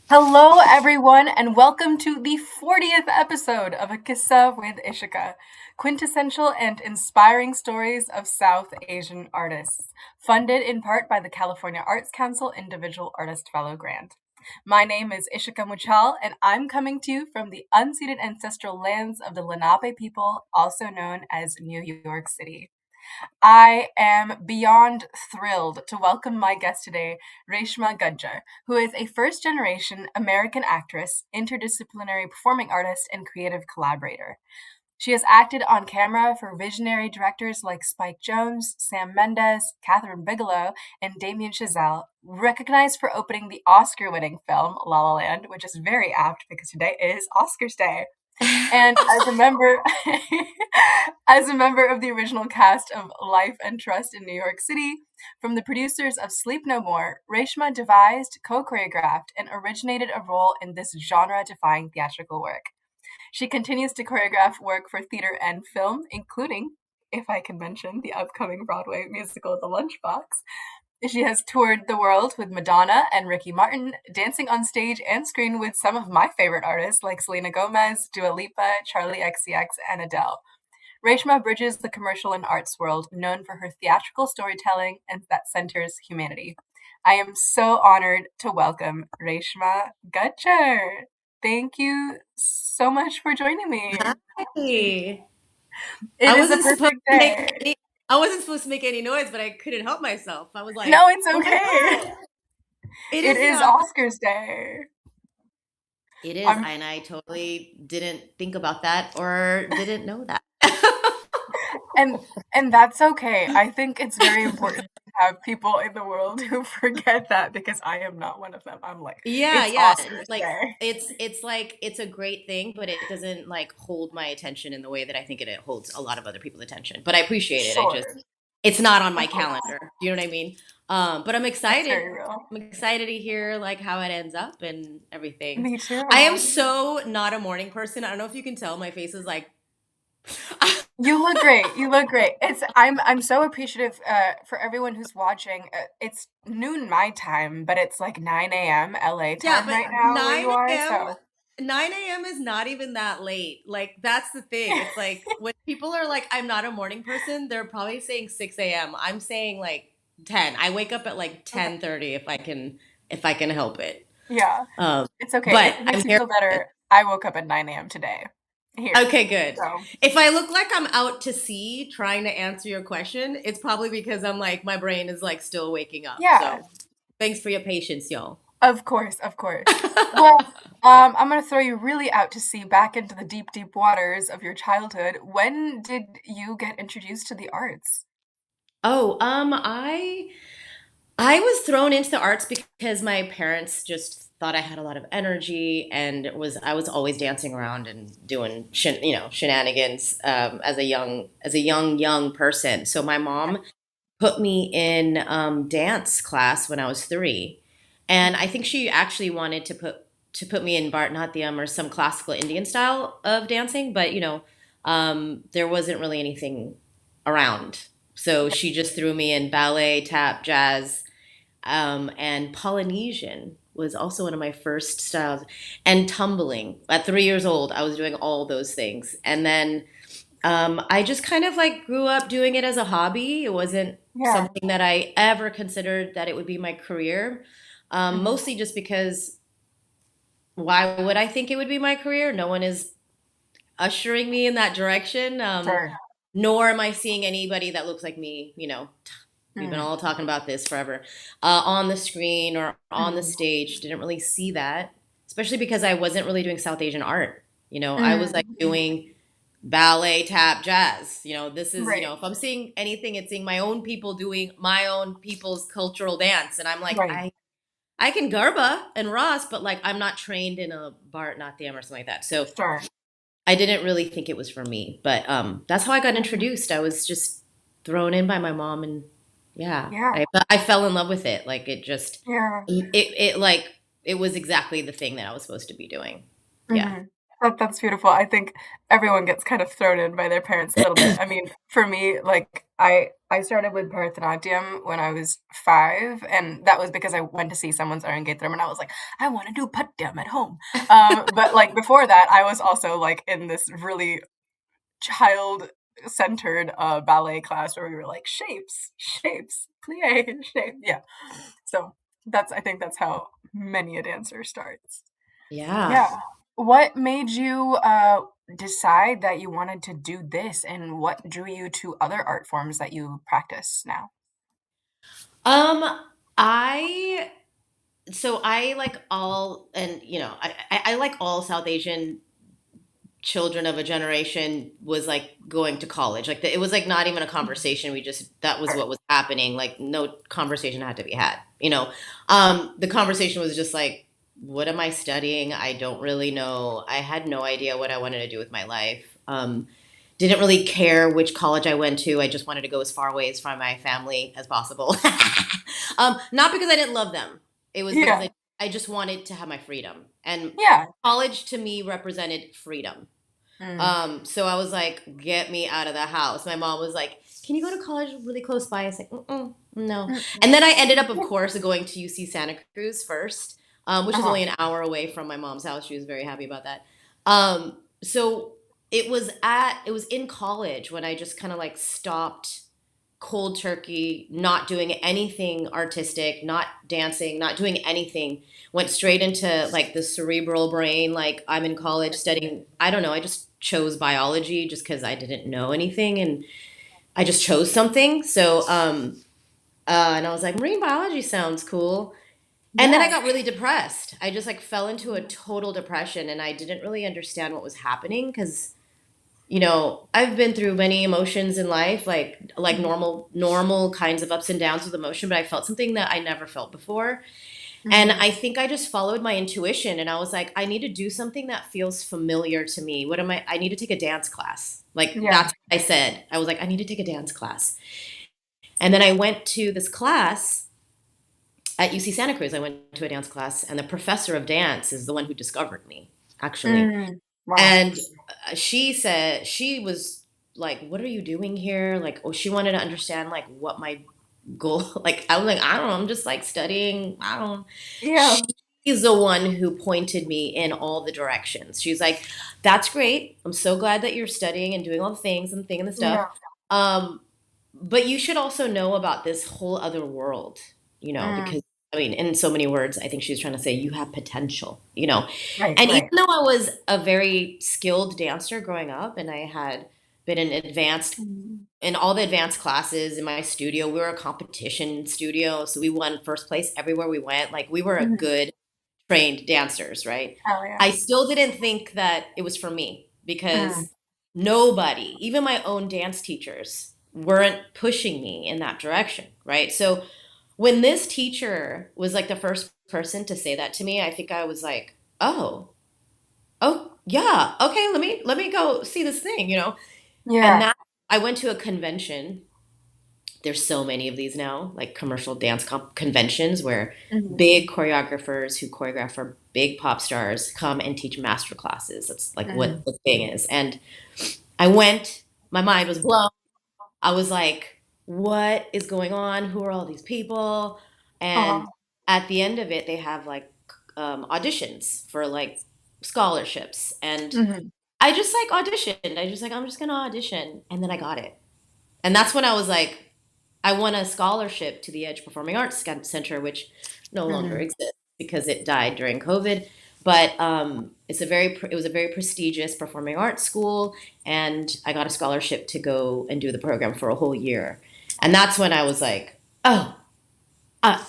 Hello, everyone, and welcome to the 40th episode of A QISSAA with Ishika, quintessential and inspiring stories of South Asian artists, funded in part by the California Arts Council Individual Artist Fellow Grant. My name is Ishika Muchal, and I'm coming to you from the unceded ancestral lands of the Lenape people, also known as New York City. I am beyond thrilled to welcome my guest today, Reshma Gajjar, who is a first generation American actress, interdisciplinary performing artist, and creative collaborator. She has acted on camera for visionary directors like Spike Jonze, Sam Mendes, Kathryn Bigelow, and Damien Chazelle, recognized for opening the Oscar winning film La La Land, which is very apt because today is Oscars Day. And as a member as a member of the original cast of Life and Trust in New York City, from the producers of Sleep No More, Reshma devised, co-choreographed, and originated a role in this genre-defying theatrical work. She continues to choreograph work for theater and film, including, if I can mention, the upcoming Broadway musical The Lunchbox. She has toured the world with Madonna and Ricky Martin, dancing on stage and screen with some of my favorite artists like Selena Gomez, Dua Lipa, Charlie XCX, and Adele. Reshma bridges the commercial and arts world, known for her theatrical storytelling and that centers humanity. I am so honored to welcome Reshma Gajjar. Thank you so much for joining me. Hi. It I is a wasn't supposed perfect to make day. any I wasn't supposed to make any noise, but I couldn't help myself. I was No, like, it's "Oh my okay. God." It It is, is yeah. Oscars Day. It is, I'm and I totally didn't think about that or didn't know that. And and that's okay. I think it's very important to have people in the world who forget that because I am not one of them. I'm like, Yeah, it's yeah. Oscars Like day. it's like it's a great thing, but it doesn't like hold my attention in the way that I think it holds a lot of other people's attention. But I appreciate it. I just Sure. it's not on my Of course. calendar. Do you know what I mean? But I'm That's excited. very real. I'm excited to hear like how it ends up and everything. Me I am too. so not a morning person. I don't know if you can tell my face is like You look great. You look great. I'm so appreciative for everyone who's watching. It's noon my time, but it's like 9 a.m. LA yeah, time but right now where you 9 are. a.m. So 9 a.m. is not even that late. Like that's the thing. It's like when people are like, I'm not a morning person, they're probably saying 6 a.m. I'm saying like 10. I wake up at like okay. 10:30 if I can help it. Yeah. Um, It's okay. If but it I'm makes you here. feel better, I woke up at 9 a.m. today. Here. Okay, good. So If I look like I'm out to sea trying to answer your question, it's probably because I'm like my brain is like still waking up. yeah. So thanks for your patience, y'all. Of course, of course. Well, I'm gonna throw you really out to sea, back into the deep, deep waters of your childhood. When did you get introduced to the arts? Oh, I was thrown into the arts because my parents just thought I had a lot of energy and I was always dancing around and doing shenanigans as a young person. So my mom put me in dance class when I was 3, and I think she actually wanted to put me in Bharatanatyam or some classical Indian style of dancing, but there wasn't really anything around. So she just threw me in ballet, tap, jazz, and Polynesian was also one of my first styles, and tumbling. At 3 years old, I was doing all those things, and then I just kind of like grew up doing it as a hobby. It wasn't Yeah. something that I ever considered that it would be my career. Mhm. Mostly just because why would I think it would be my career? No one is ushering me in that direction. Sure. Nor am I seeing anybody that looks like me. We've been Mm. all talking about this forever on the screen or on the Mhm. stage. Didn't really see that, especially because I wasn't really doing South Asian art. I was like Mhm. doing ballet, tap, jazz. This is, Right. if I'm seeing anything, it's seeing my own people doing my own people's cultural dance. And I'm like, Right. I can Garba and Ross, but like I'm not trained in a Bharatanatyam or something like that. So Sure. I didn't really think it was for me. But that's how I got Mhm. introduced. I was just thrown in by my mom, and yeah, Yeah. I fell in love with it. Like it just Yeah. it like it was exactly the thing that I was supposed to be doing. Yeah. Mhm. That's beautiful. I think everyone gets kind of thrown in by their parents a little bit. I mean, for me, like, I started with Bharatanatyam when I was 5, and that was because I went to see someone's Arangetram, and I was like, "I wanna do Patyam at home." But, like, before that, I was also, like, in this really child-centered, ballet class where we were like, "Shapes, shapes, plie, shape." Yeah. So, I think that's how many a dancer starts. Yeah. Yeah. What made you decide that you wanted to do this, and what drew you to other art forms that you practice now? Um, I so I like all, and I like all South Asian children of a generation was like going to college. Like it was like not even a conversation. We just that was what was happening. Like no conversation had to be had. The conversation was just like, what am I studying? I don't really know. I had no idea what I wanted to do with my life. Didn't really care which college I went to. I just wanted to go as far away from my family as possible. Not because I didn't love them. It was because Yeah. I just wanted to have my freedom. And Yeah. college to me represented freedom. Mm. So I was like, get me out of the house. My mom was like, can you go to college really close by? I was like, no. Mm. And then I ended up, of course, going to UC Santa Cruz first, which is Uh-huh. only an hour away from my mom's house. She was very happy about that. So it was in college when I just kind of like stopped cold turkey, not doing anything artistic, not dancing, not doing anything. Went straight into like the cerebral brain. Like I'm in college studying, I don't know, I just chose biology just because I didn't know anything and I just chose something. And I was like, marine biology sounds cool. And then I Yeah. got really depressed. I just like fell into a total depression and I didn't really understand what was happening because I've been through many emotions in life, like Mhm. normal kinds of ups and downs with emotion, but I felt something that I never felt before. And Mhm. I think I just followed my intuition and I was like, I need to do something that feels familiar to me. What am I need to take a dance class. Like Yeah. that's what I said. I was like, I need to take a dance class. And then I went to this class at UC Santa Cruz. I went to a dance class and the professor of dance is the one who discovered me, actually. Mm. Wow. And she said she was like, "What are you doing here?" Like, oh, she wanted to understand like what my goal. Like, I was like, "I don't know. I'm just like studying. I don't." Yeah. She's the one who pointed me in all the directions. She's like, "That's great. I'm so glad that you're studying and doing all the things and thinking the stuff. Yeah. Um, but you should also know about this whole other world, Mm. because I mean, in so many words, I think she was trying to say you have potential. Right, And even right. though I was a very skilled dancer growing up and I had been Mhm. in all the advanced classes in my studio, we were a competition studio, so we won first place everywhere we went. Like we were a Mhm. good trained dancers, right? Hell yeah. I still didn't think that it was for me Mm. because nobody, even my own dance teachers, weren't pushing me in that direction, right? So when this teacher was like the first person to say that to me, I think I was like, oh yeah, okay, let me go see this thing. And Yeah. that I went to a convention. There's so many of these now, like commercial dance conventions where Mhm. big choreographers who choreograph for big pop stars come and teach master classes. That's like what Mhm. the thing is. And I went, my mind was blown. I was like, what is going on? Who are all these people? And Uh-huh. at the end of it, they have like auditions for like scholarships. And Mhm. I just like auditioned. I just like, I'm just going to audition. And then I got it. And that's when I was like, I won a scholarship to the Edge Performing Arts Center, which no longer Mhm. exists because it died during COVID. But it was a very prestigious performing arts school, and I got a scholarship to go and do the program for a whole year. And that's when I was like, oh,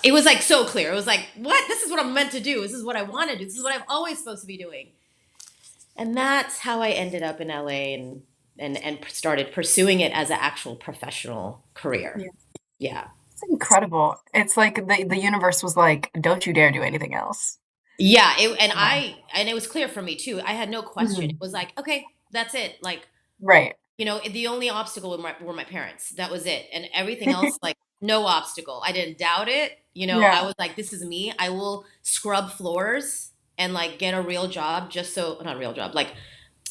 it was like so clear. It was like, what? This is what I'm meant to do. This is what I want to do. This is what I'm always supposed to be doing. And that's how I ended up in LA and started pursuing it as an actual professional career. Yeah. Yeah. It's incredible. It's like the universe was like, "Don't you dare do anything else." Yeah, Wow. and it was clear for me too. I had no question. It Mhm. was like, okay, that's it. Like, Right. the only obstacle were my parents. That was it. And everything else, like, no obstacle. I didn't doubt it. I Yeah. was like, this is me. I will scrub floors and like get a real job just so not a real job, like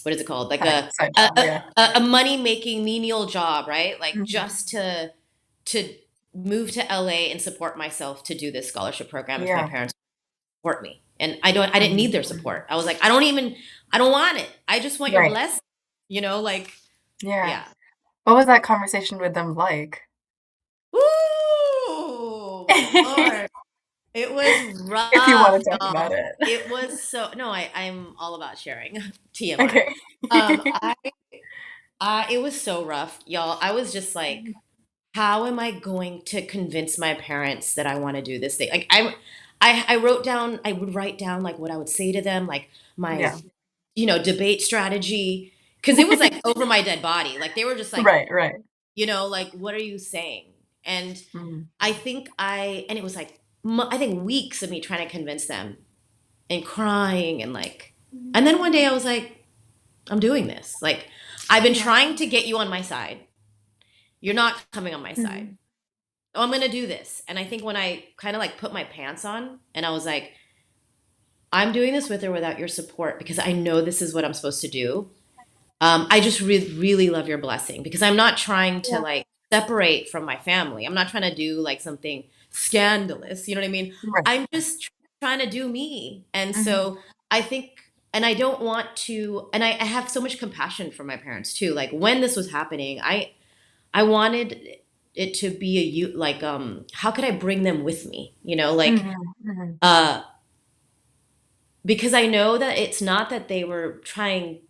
what is it called? Like Side job, yeah. a money making menial job, right? Like Mhm. just to to move to LA and support myself to do this scholarship program if my Yeah. parents support me. And I didn't need their Mhm. support. I was like, I don't want it. I just want your Right. blessing, like, Yeah. yeah. What was that conversation with them like? Ooh, my Lord. It was If you rough, wanna talk about y'all. it. It was so, no, I'm all about sharing. TMI. Okay. Um, I, it was so rough, y'all. I was just like, how am I going to convince my parents that I want to do this thing? Like I would write down like what I would say to them, like my, Yeah. debate strategy. Cause it was like over my dead body. Like they were just like, Right, right. like, what are you saying? And Mhm. and it was like, I think weeks of me trying to convince them and crying and like, and then one day I was like, I'm doing this. Like, I've been Yeah. trying to get you on my side. You're not coming on my side. Mhm. Oh, I'm going to do this. And I think when I kind of like put my pants on and I was like, I'm doing this with or without your support because I know this is what I'm supposed to do. I just really love your blessing because I'm not trying to Yeah. like separate from my family. I'm not trying to do like something scandalous. You know what I mean? Right. I'm just trying to do me. And Mhm. so I think, and I don't want to, and I have so much compassion for my parents too. Like when this was happening, I wanted it to be like, how could I bring them with me? Like, Mhm. Mhm. uh, because I know that it's not that they were trying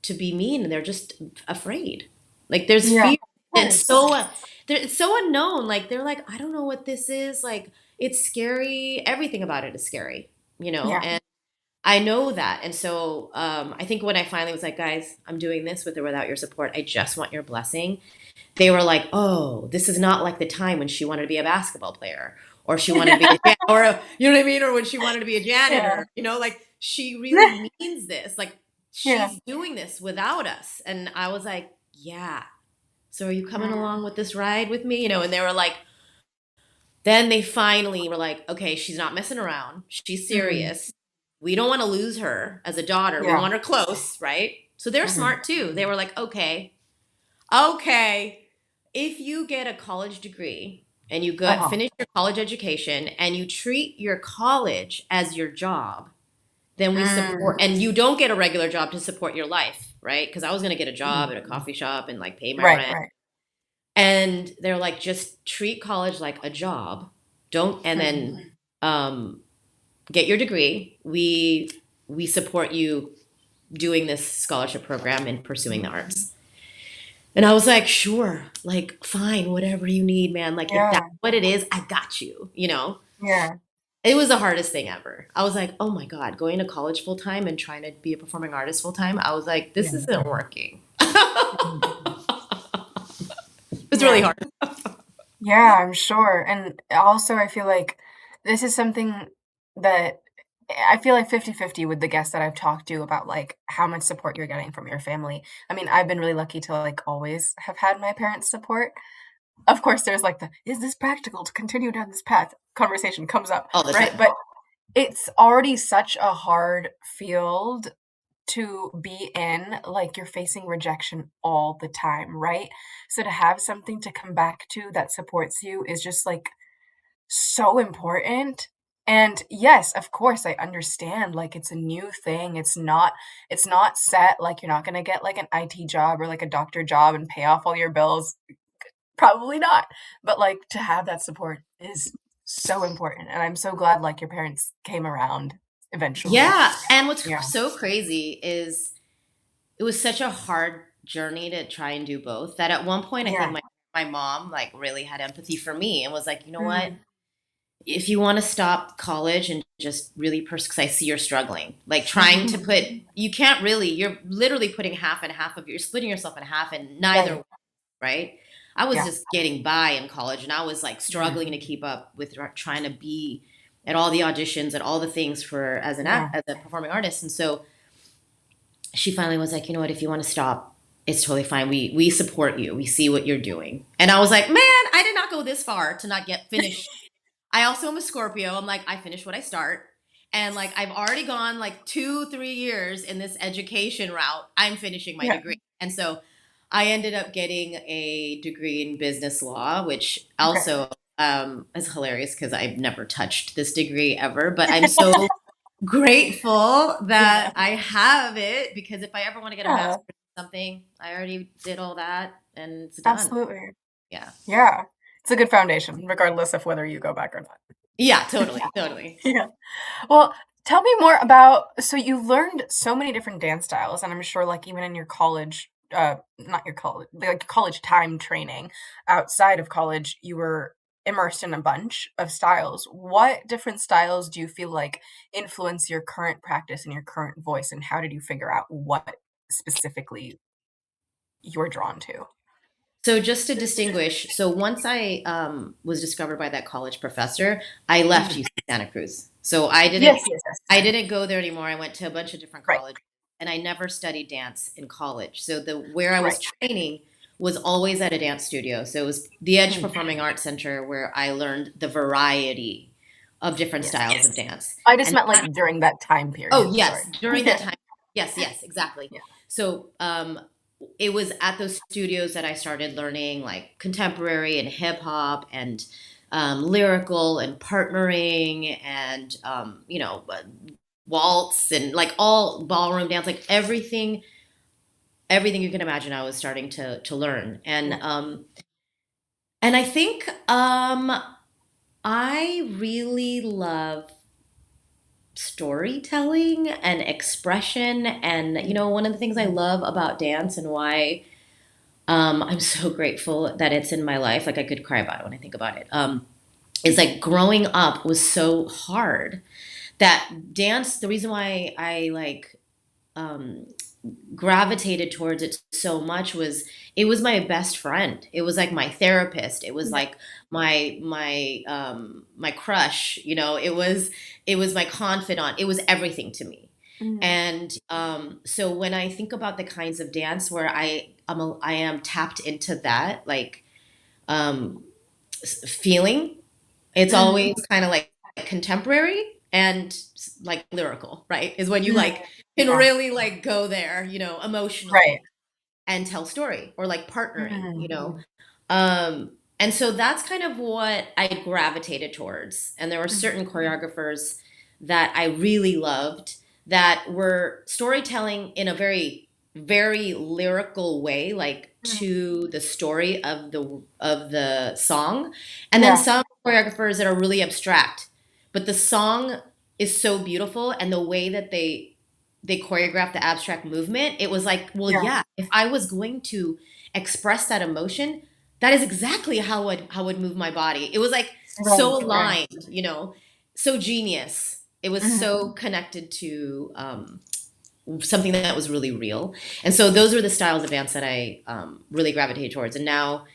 to be mean, they're just afraid. Like there's Yeah. fear. Of It's course. it's so unknown. Like they're like, I don't know what this is. Like it's scary. Everything about it is scary, Yeah. and I know that. And so I think when I finally was like, guys, I'm doing this with or without your support. I just want your blessing. They were like, oh, this is not like the time when she wanted to be a basketball player or she wanted to be you know what I mean? Or when she wanted to be a Yeah. janitor, like she really means this. Like Yeah. she's doing this without us. And I was like, yeah. So are you coming Mm. along with this ride with me? And they were like, then they finally were like, okay, she's not messing around. She's Mm. serious. We don't want to lose her as a daughter. We Yeah. want her close, right? So they're Mhm. smart too. They were like, okay, if you get a college degree and you Uh-huh. finish your college education and you treat your college as your job, then we Mm. support, and you don't get a regular job to support your life, right? Because I was going to get a job Mhm. at a coffee shop and like pay my Right, rent. right. And they're like, just treat college like a job. Don't, and Mhm. then um, get your degree. We support you doing this scholarship program and pursuing the arts. And I was like, sure, like, fine, whatever you need, man. Like, if that's Yeah. what it is, I got you. Yeah. It was the hardest thing ever. I was like, oh my God, going to college full time and trying to be a performing artist full time. I was like, this Yeah. isn't working. Mhm. It's really Yeah. hard. Yeah, I'm sure. And also, I feel like this is something that I feel like 50-50 with the guests that I've talked to about like how much support you're getting from your family. I mean, I've been really lucky to like always have had my parents' support. Of course, there's like the is this practical to continue down this path conversation comes up, All the right? time. But it's already such a hard field to be in, like, you're facing rejection all the time, right? So to have something to come back to that supports you is just, like, so important. And yes, of course, I understand, like, it's a new thing, it's not set, like, you're not gonna get, like, an IT job or, like, a doctor job and pay off all your bills, probably not. But, like, to have that support is so important, and I'm so glad, like, your parents came around eventually. Yeah. And what's Yeah. so crazy is it was such a hard journey to try and do both that at one point I think Yeah. my mom like really had empathy for me and was like, you know what? Mhm. If you want to stop college and just really because I see you're struggling, like trying to Mhm. put, you can't really, you're literally putting half and half of, you're splitting yourself in half and neither, Right. right? I was Yeah. just getting by in college and I was like Mhm. struggling to keep up with trying to be at all the auditions and all the things for as an Yeah. act as a performing artist. And so she finally was like, you know what, if you want to stop, it's totally fine. We support you. We see what you're doing. And I was like, man, I did not go this far to not get finished. I also am a Scorpio. I'm like, I finish what I start. And like, I've already gone like 2, 3 years in this education route. I'm finishing my Yeah. degree. And so I ended up getting a degree in business law, which Okay. also is hilarious because I've never touched this degree ever, but I'm so grateful Yeah. that I have it because if I ever want to get a Yeah. master's in something, I already did all that and it's done. Absolutely. Yeah. Yeah. It's a good foundation, regardless of whether you go back or not. Yeah, totally, totally. Yeah. Well, tell me more about so you learned so many different dance styles, and I'm sure like even in your college, not your college, like college time training, outside of college, you were immersed in a bunch of styles. What different styles do you feel like influence your current practice and your current voice, and how did you figure out what specifically you're drawn to? So just to distinguish, so once I was discovered by that college professor, I left Mhm. UC Santa Cruz. So Yes, yes, yes. I didn't go there anymore. I went to a bunch of different Right, colleges, and I never studied dance in college. So the where I was right. training was always at a dance studio. So it was the Edge Mm, Performing Arts Center where I learned the variety of different yes. styles of dance. I just And meant like during that time oh period. yes, Sorry. during that Yeah, time. Yes, yes, exactly. yeah. So it was at those studios that I started learning like contemporary and hip hop and lyrical and partnering and waltz and like all ballroom dance, like everything you can imagine. I was starting to learn, Yeah. and I think I really love storytelling and expression. And, Mm, one of the things I love about dance and why I'm so grateful that it's in my life, like I could cry about it when I think about it, is like growing up was so hard that dance, the reason why I like um, gravitated towards it so much was it was my best friend. It was like my therapist. It was yeah. like my crush. It was my confidant. It was everything to me. Mhm. And so when I think about the kinds of dance where I am tapped into that like um, feeling, it's Mhm. always kind of like contemporary and like lyrical, right? Is when you Mm, like can yeah. really like go there, Right. emotionally and tell story or like partnering, Mhm. And so that's kind of what I gravitated towards. And there were Mhm. certain choreographers that I really loved that were storytelling in a very, very lyrical way, like Mhm. to the story of the song. And then Yeah. some choreographers that are really abstract, but the song is so beautiful and the way that they choreographed the abstract movement, it was like, well, Yeah. yeah, if I was going to express that emotion, that is exactly how it move my body. It was like Right, so right. aligned, so genius. It was Mhm. so connected to something that was really real. And so those were the styles of dance that I really gravitated towards. And now,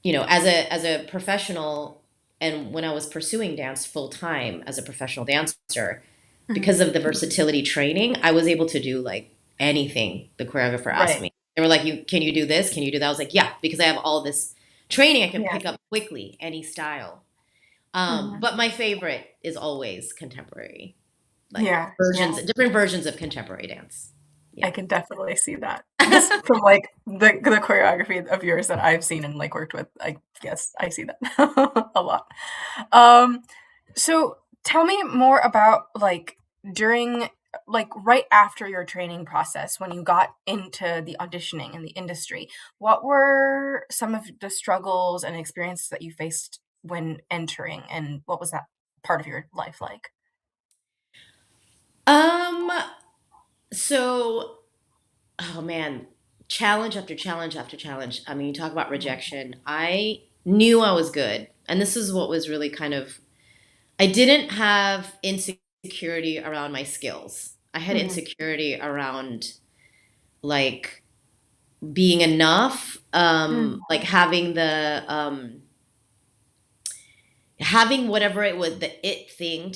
as a professional, and when I was pursuing dance full time as a professional dancer, Mhm. because of the versatility training, I was able to do like anything the choreographer asked Right. me. They were like, "You can you do this? Can you do that?" I was like, "Yeah," because I have all this training. I can Yeah. pick up quickly any style. Mhm. But my favorite is always contemporary, like Yeah, yeah. different versions of contemporary dance. I Yeah. can definitely see that. Just from, like, the choreography of yours that I've seen and, like, worked with, I guess I see that a lot. Um, so tell me more about, like, during like, right after your training process, when you got into the auditioning and the industry, what were some of the struggles and experiences that you faced when entering, and what was that part of your life like? um. So, oh man, challenge after challenge after challenge. I mean, you talk about Mhm. rejection. I knew I was good, and this is what was really kind of. I didn't have insecurity around my skills. I had Mhm. insecurity around like being enough, Mm. like having whatever it was, the it thing Mm.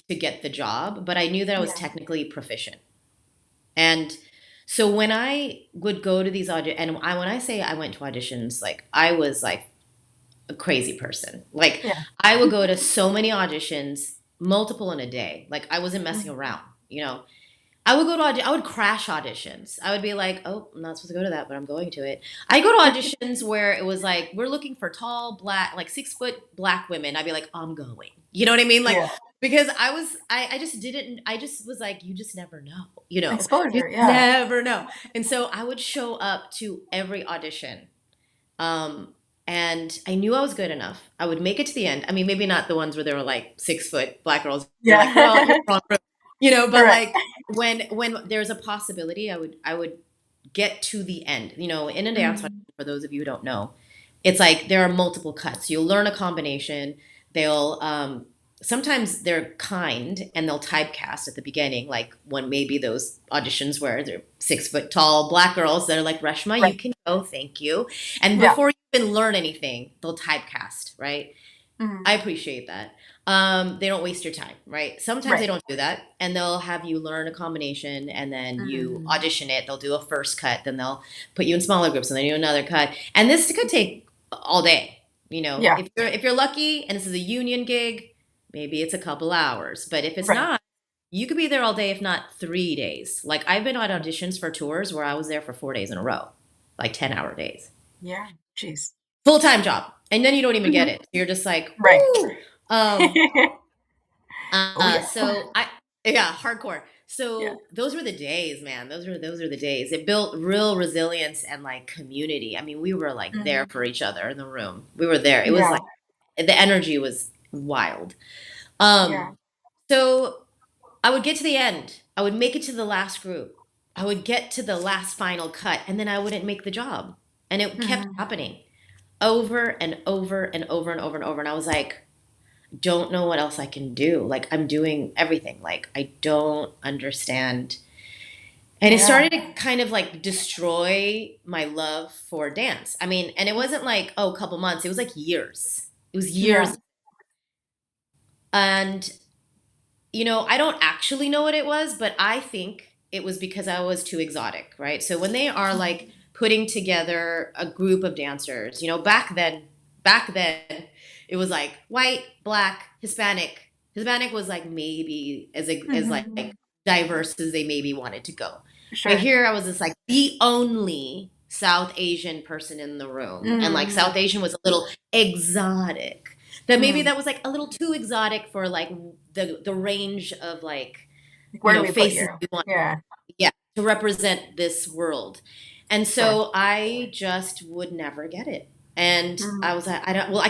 to get the job. But I knew that I was Yeah. technically proficient. And so when I would go to these auditions, and when I say I went to auditions, like I was like a crazy person. Like Yeah. I would go to so many auditions, multiple in a day. Like I wasn't messing Mhm. around, you know. I would go to I would crash auditions. I would be like, oh, I'm not supposed to go to that, but I'm going to it. I go to auditions where it was like, we're looking for tall, black, like 6 foot black women. I'd be like, I'm going. You know what I mean? Like, Yeah. because I just didn't, I just was like, you just never know, you know, you Exposure, yeah. never know. And so I would show up to every audition. And I knew I was good enough. I would make it to the end. I mean, maybe not the ones where there were like 6 foot black girls. You're like, well, you're wrong. You know, but Right. like when there's a possibility, I would get to the end. You know, in a dance audition, for those of you who don't know, it's like there are multiple cuts. You'll learn a combination. They'll sometimes they're kind and they'll typecast at the beginning, like when maybe those auditions where they're 6 foot tall black girls that are like, Reshma, Right. you can go, thank you. And Yeah. before you even learn anything, they'll typecast, right? I appreciate that. They don't waste your time, right? Sometimes Right. they don't do that, and they'll have you learn a combination, and then you audition it. They'll do a first cut, then they'll put you in smaller groups, and then you do another cut. And this could take all day. You know, Yeah. if you're lucky, and this is a union gig, maybe it's a couple hours. But if it's Right. not, you could be there all day, if not 3 days. Like I've been on auditions for tours where I was there for 4 days in a row, like 10-hour days, Yeah. Jeez. full-time job, and then you don't even get it. You're just like, Right. woo! Yeah. So hardcore. So Yeah. those were the days, man. Those were the days. It built real resilience and like community. I mean, we were like there for each other in the room. We were there. It was Yeah. like the energy was wild. Yeah. So I would get to the end. I would make it to the last group. I would get to the last final cut, and then I wouldn't make the job. And it kept happening over and over and over and over and over. And I was like, don't know what else I can do. Like I'm doing everything. Like I don't understand. And it started to kind of like destroy my love for dance. I mean, and it wasn't like, oh, a couple months. It was like years. It was years. Yeah. And, you know, I don't actually know what it was, but I think it was because I was too exotic, right? So when they are like putting together a group of dancers, you know, back then, it was like white, black, Hispanic. Hispanic was like maybe as like diverse as they maybe wanted to go. Sure. But here I was just like the only South Asian person in the room, and like South Asian was a little exotic. That maybe that was like a little too exotic for like the range of like Where do you know we put faces you? we want Yeah. to represent this world. And so I just would never get it. And I was like, I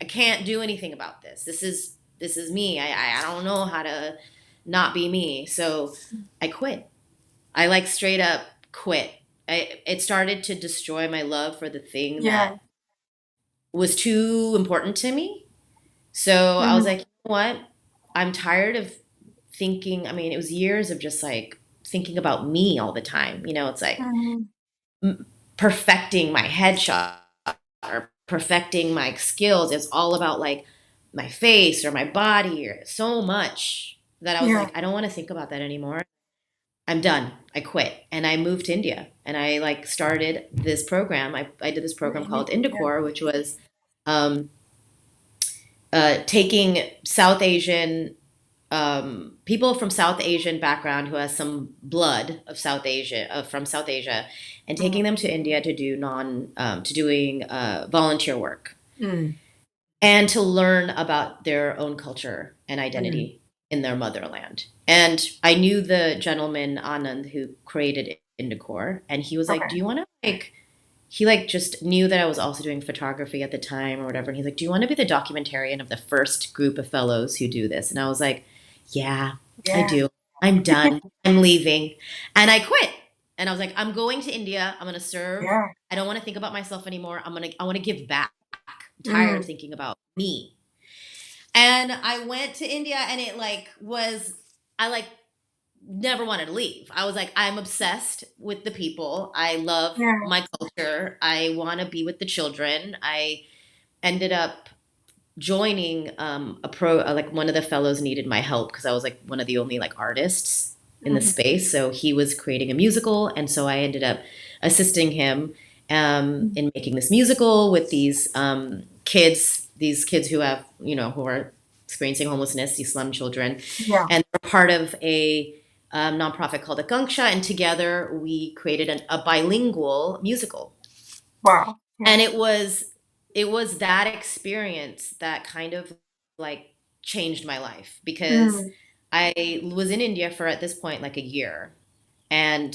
can't do anything about this. This is me. I don't know how to not be me. So I quit. I like straight up quit. It started to destroy my love for the thing that was too important to me. So I was like, you know what? I'm tired of thinking. I mean, it was years of just like thinking about me all the time. You know, it's like perfecting my headshot or perfecting my skills. It's all about like my face or my body or so much that I was like, I don't want to think about that anymore. I'm done. I quit. And I moved to India and I like started this program. I did this program called Indicor, which was taking South Asian people from South Asian background who has some blood of South Asia from South Asia, and taking them to India to do doing volunteer work and to learn about their own culture and identity in their motherland. And I knew the gentleman Anand who created Indicor, and he was like, "Do you want to like?" He like just knew that I was also doing photography at the time or whatever, and he's like, "Do you want to be the documentarian of the first group of fellows who do this?" And I was like, yeah, I do. I'm done. I'm leaving. And I quit. And I was like, I'm going to India. I'm going to serve. I don't want to think about myself anymore. I want to give back. I'm tired of thinking about me. And I went to India, and it like I like never wanted to leave. I was like, I'm obsessed with the people. I love my culture. I want to be with the children. I ended up joining like one of the fellows needed my help because I was like one of the only like artists in the space. So he was creating a musical, and so I ended up assisting him in making this musical with these kids who have who are experiencing homelessness, these slum children, and they're part of a nonprofit called A QISSAA, and together we created a bilingual musical. Wow. Yeah. And it was that experience that kind of like changed my life, because Mm. I was in India for at this point like a year, and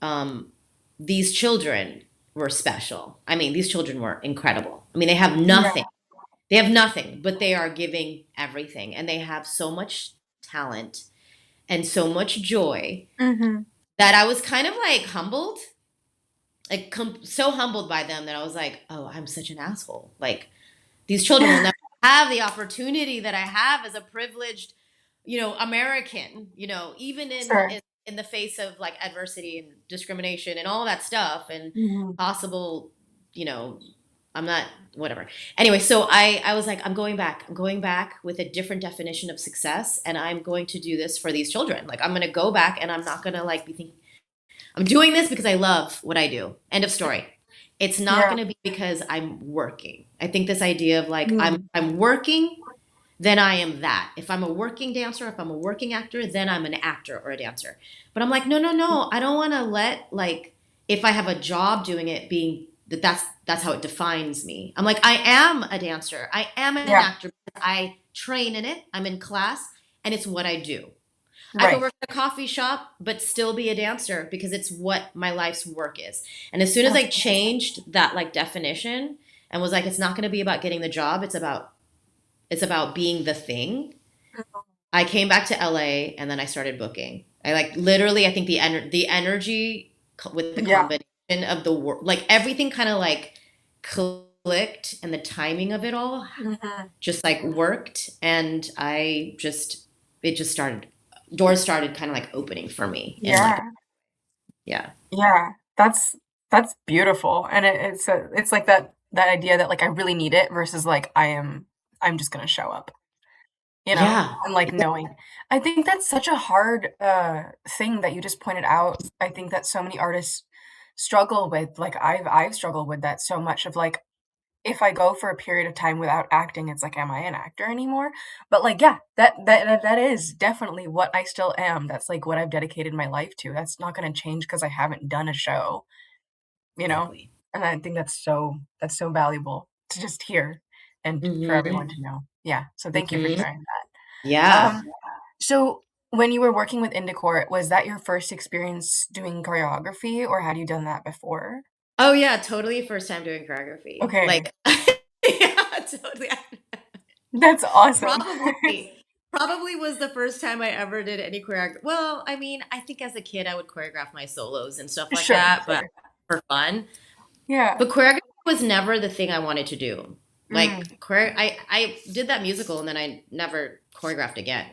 um, these children were special. I mean, these children were incredible. I mean, they have Yeah. nothing. They have nothing, but they are giving everything, and they have so much talent and so much joy Mm-hmm. that I was kind of like humbled, like so humbled by them that I was like, oh, I'm such an asshole. Like, these children will never have the opportunity that I have as a privileged, American, even in, Sure. in in the face of like adversity and discrimination and all that stuff, and Mm-hmm. possible, you know, I'm not, whatever. Anyway, so I was like, I'm going back. I'm going back with a different definition of success, and I'm going to do this for these children. Like, I'm going to go back, and I'm not going to like be thinking, I'm doing this because I love what I do. End of story. It's not Yeah. going to be because I'm working. I think this idea of like Mm. I'm working, then I am that. If I'm a working dancer, if I'm a working actor, then I'm an actor or a dancer. But I'm like, no, no, no. I don't want to let like, if I have a job doing it, being that's how it defines me. I'm like, I am a dancer. I am an Yeah. actor because I train in it. I'm in class, and it's what I do. I could Right. work at a coffee shop, but still be a dancer because it's what my life's work is. And as soon as I Absolutely. changed that like definition and was like, it's not going to be about getting the job, it's about being the thing. I came back to LA, and then I started booking. I like literally, I think the energy with the Yeah. combination of the work, like everything kind of like clicked, and the timing of it all Mm-hmm. just like worked, and it just started, doors started kind of like opening for me in like, Yeah. yeah. Yeah. That's beautiful. And it's like that idea that like I really need it versus like I'm just gonna show up, Yeah. and like knowing. I think that's such a hard thing that you just pointed out. I think that so many artists struggle with, like I've struggled with that so much of like if I go for a period of time without acting, it's like, am I an actor anymore? But like, yeah, that is definitely what I still am. That's like what I've dedicated my life to. That's not going to change because I haven't done a show, you know? Exactly. And I think that's so valuable to just hear and for everyone Hmm. to know. Yeah. So thank you for Hmm. sharing that. Yeah. So when you were working with Indicor, was that your first experience doing choreography or had you done that before? Oh yeah, totally first time doing choreography. Okay. Like, yeah, totally. That's awesome. Probably. Probably was the first time I ever did any choreography. Well, I mean, I think as a kid I would choreograph my solos and stuff like Sure, that, but sure. for fun. Yeah. But choreography was never the thing I wanted to do. Mm. Like I did that musical, and then I never choreographed again.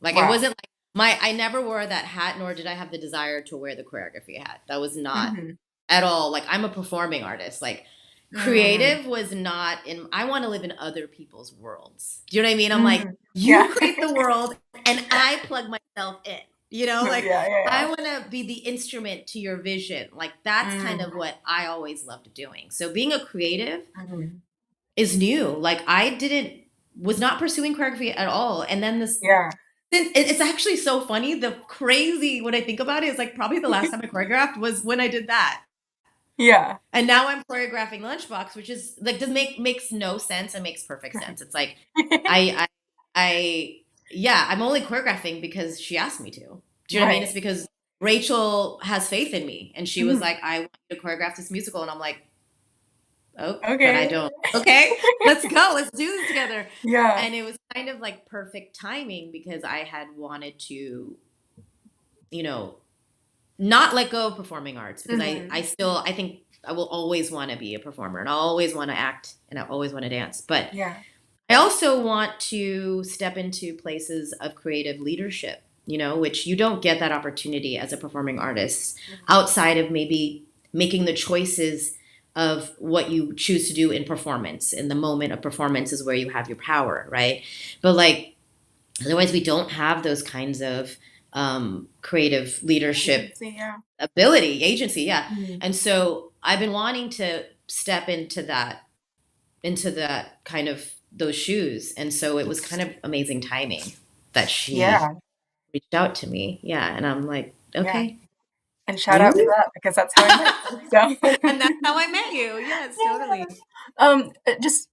Like, it Wow. wasn't like I never wore that hat, nor did I have the desire to wear the choreography hat. That was not Mhm. at all. Like, I'm a performing artist. Like, Mm. creative was not in, I want to live in other people's worlds. Do you know what I mean? I'm like, Mm. you Yeah. create the world, and I plug myself in. Like, Yeah, yeah, I yeah. want to be the instrument to your vision. Like, that's kind Mm. of what I always loved doing. So being a creative Mhm. is new. Like, was not pursuing choreography at all. And then Yeah. it's actually so funny. The crazy, when I think about it, is like probably the last time I choreographed was when I did that. Yeah. And now I'm choreographing Lunchbox, which is like, does makes no sense and makes perfect Right. sense. It's like, I, I, I, yeah, I'm only choreographing because she asked me to. Do you know what I mean? It's Right. because Rachel has faith in me, and she was Mhm. like, I want you to choreograph this musical. And I'm like, oh, but I Okay. don't. Okay, let's go. Let's do this together. Yeah. And it was kind of like perfect timing, because I had wanted to, you know, not let go of performing arts, because Mhm. I think I will always want to be a performer, and I always want to act, and I always want to dance. But Yeah. I also want to step into places of creative leadership, which you don't get that opportunity as a performing artist Mhm. outside of maybe making the choices of what you choose to do in performance. In the moment of performance is where you have your power, right? But like, otherwise, we don't have those kinds of creative leadership Agency, yeah. agency, yeah. Mhm. And so I've been wanting to step into that kind of those shoes, and so it was kind of amazing timing that she Yeah. reached out to me. Yeah, and I'm like, Yeah. okay. And shout out for that because that's how I met you. So And that's how I met you. Yes, yeah. totally. Just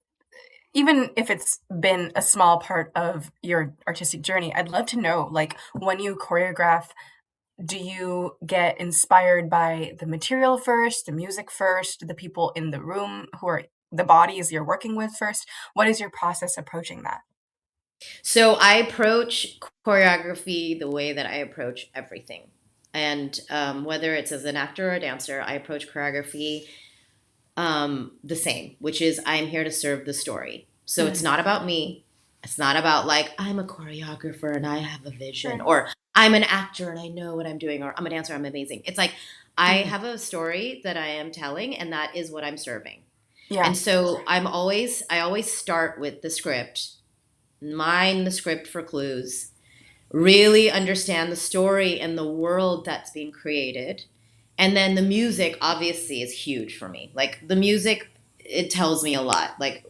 even if it's been a small part of your artistic journey, I'd love to know, like, when you choreograph, do you get inspired by the material first, the music first, the people in the room who are the bodies you're working with first? What is your process approaching that? So I approach choreography the way that I approach everything. And whether it's as an actor or a dancer, I approach choreography the same, which is I'm here to serve the story. So it's Mm, not about me. It's not about like I'm a choreographer and I have a vision, sure. or I'm an actor and I know what I'm doing, or I'm a dancer, I'm amazing. It's like I Mm, have a story that I am telling, and that is what I'm serving. yeah. And so I always start with the script, mine the script for clues, really understand the story and the world that's being created. And then the music obviously is huge for me. Like the music, it tells me a lot. Like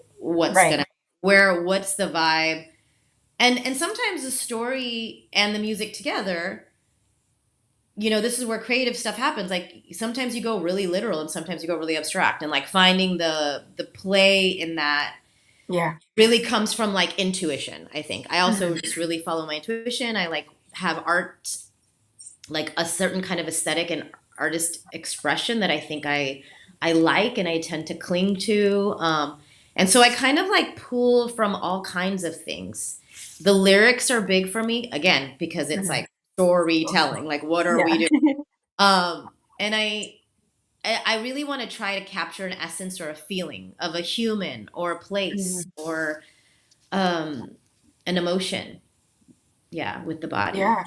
Right. what's the vibe? And sometimes the story and the music together, this is where creative stuff happens. Like sometimes you go really literal and sometimes you go really abstract. And like finding the play in that Yeah. really comes from like intuition, I think. I also Mhm. just really follow my intuition. I like have art, like a certain kind of aesthetic and artist expression that I think I like and I tend to cling to. And so I kind of like pull from all kinds of things. The lyrics are big for me again because it's Mhm. like storytelling. Like what are Yeah. we doing? And I really want to try to capture an essence or a feeling of a human or a place Mhm. or um, an emotion. Yeah, with the body. Yeah.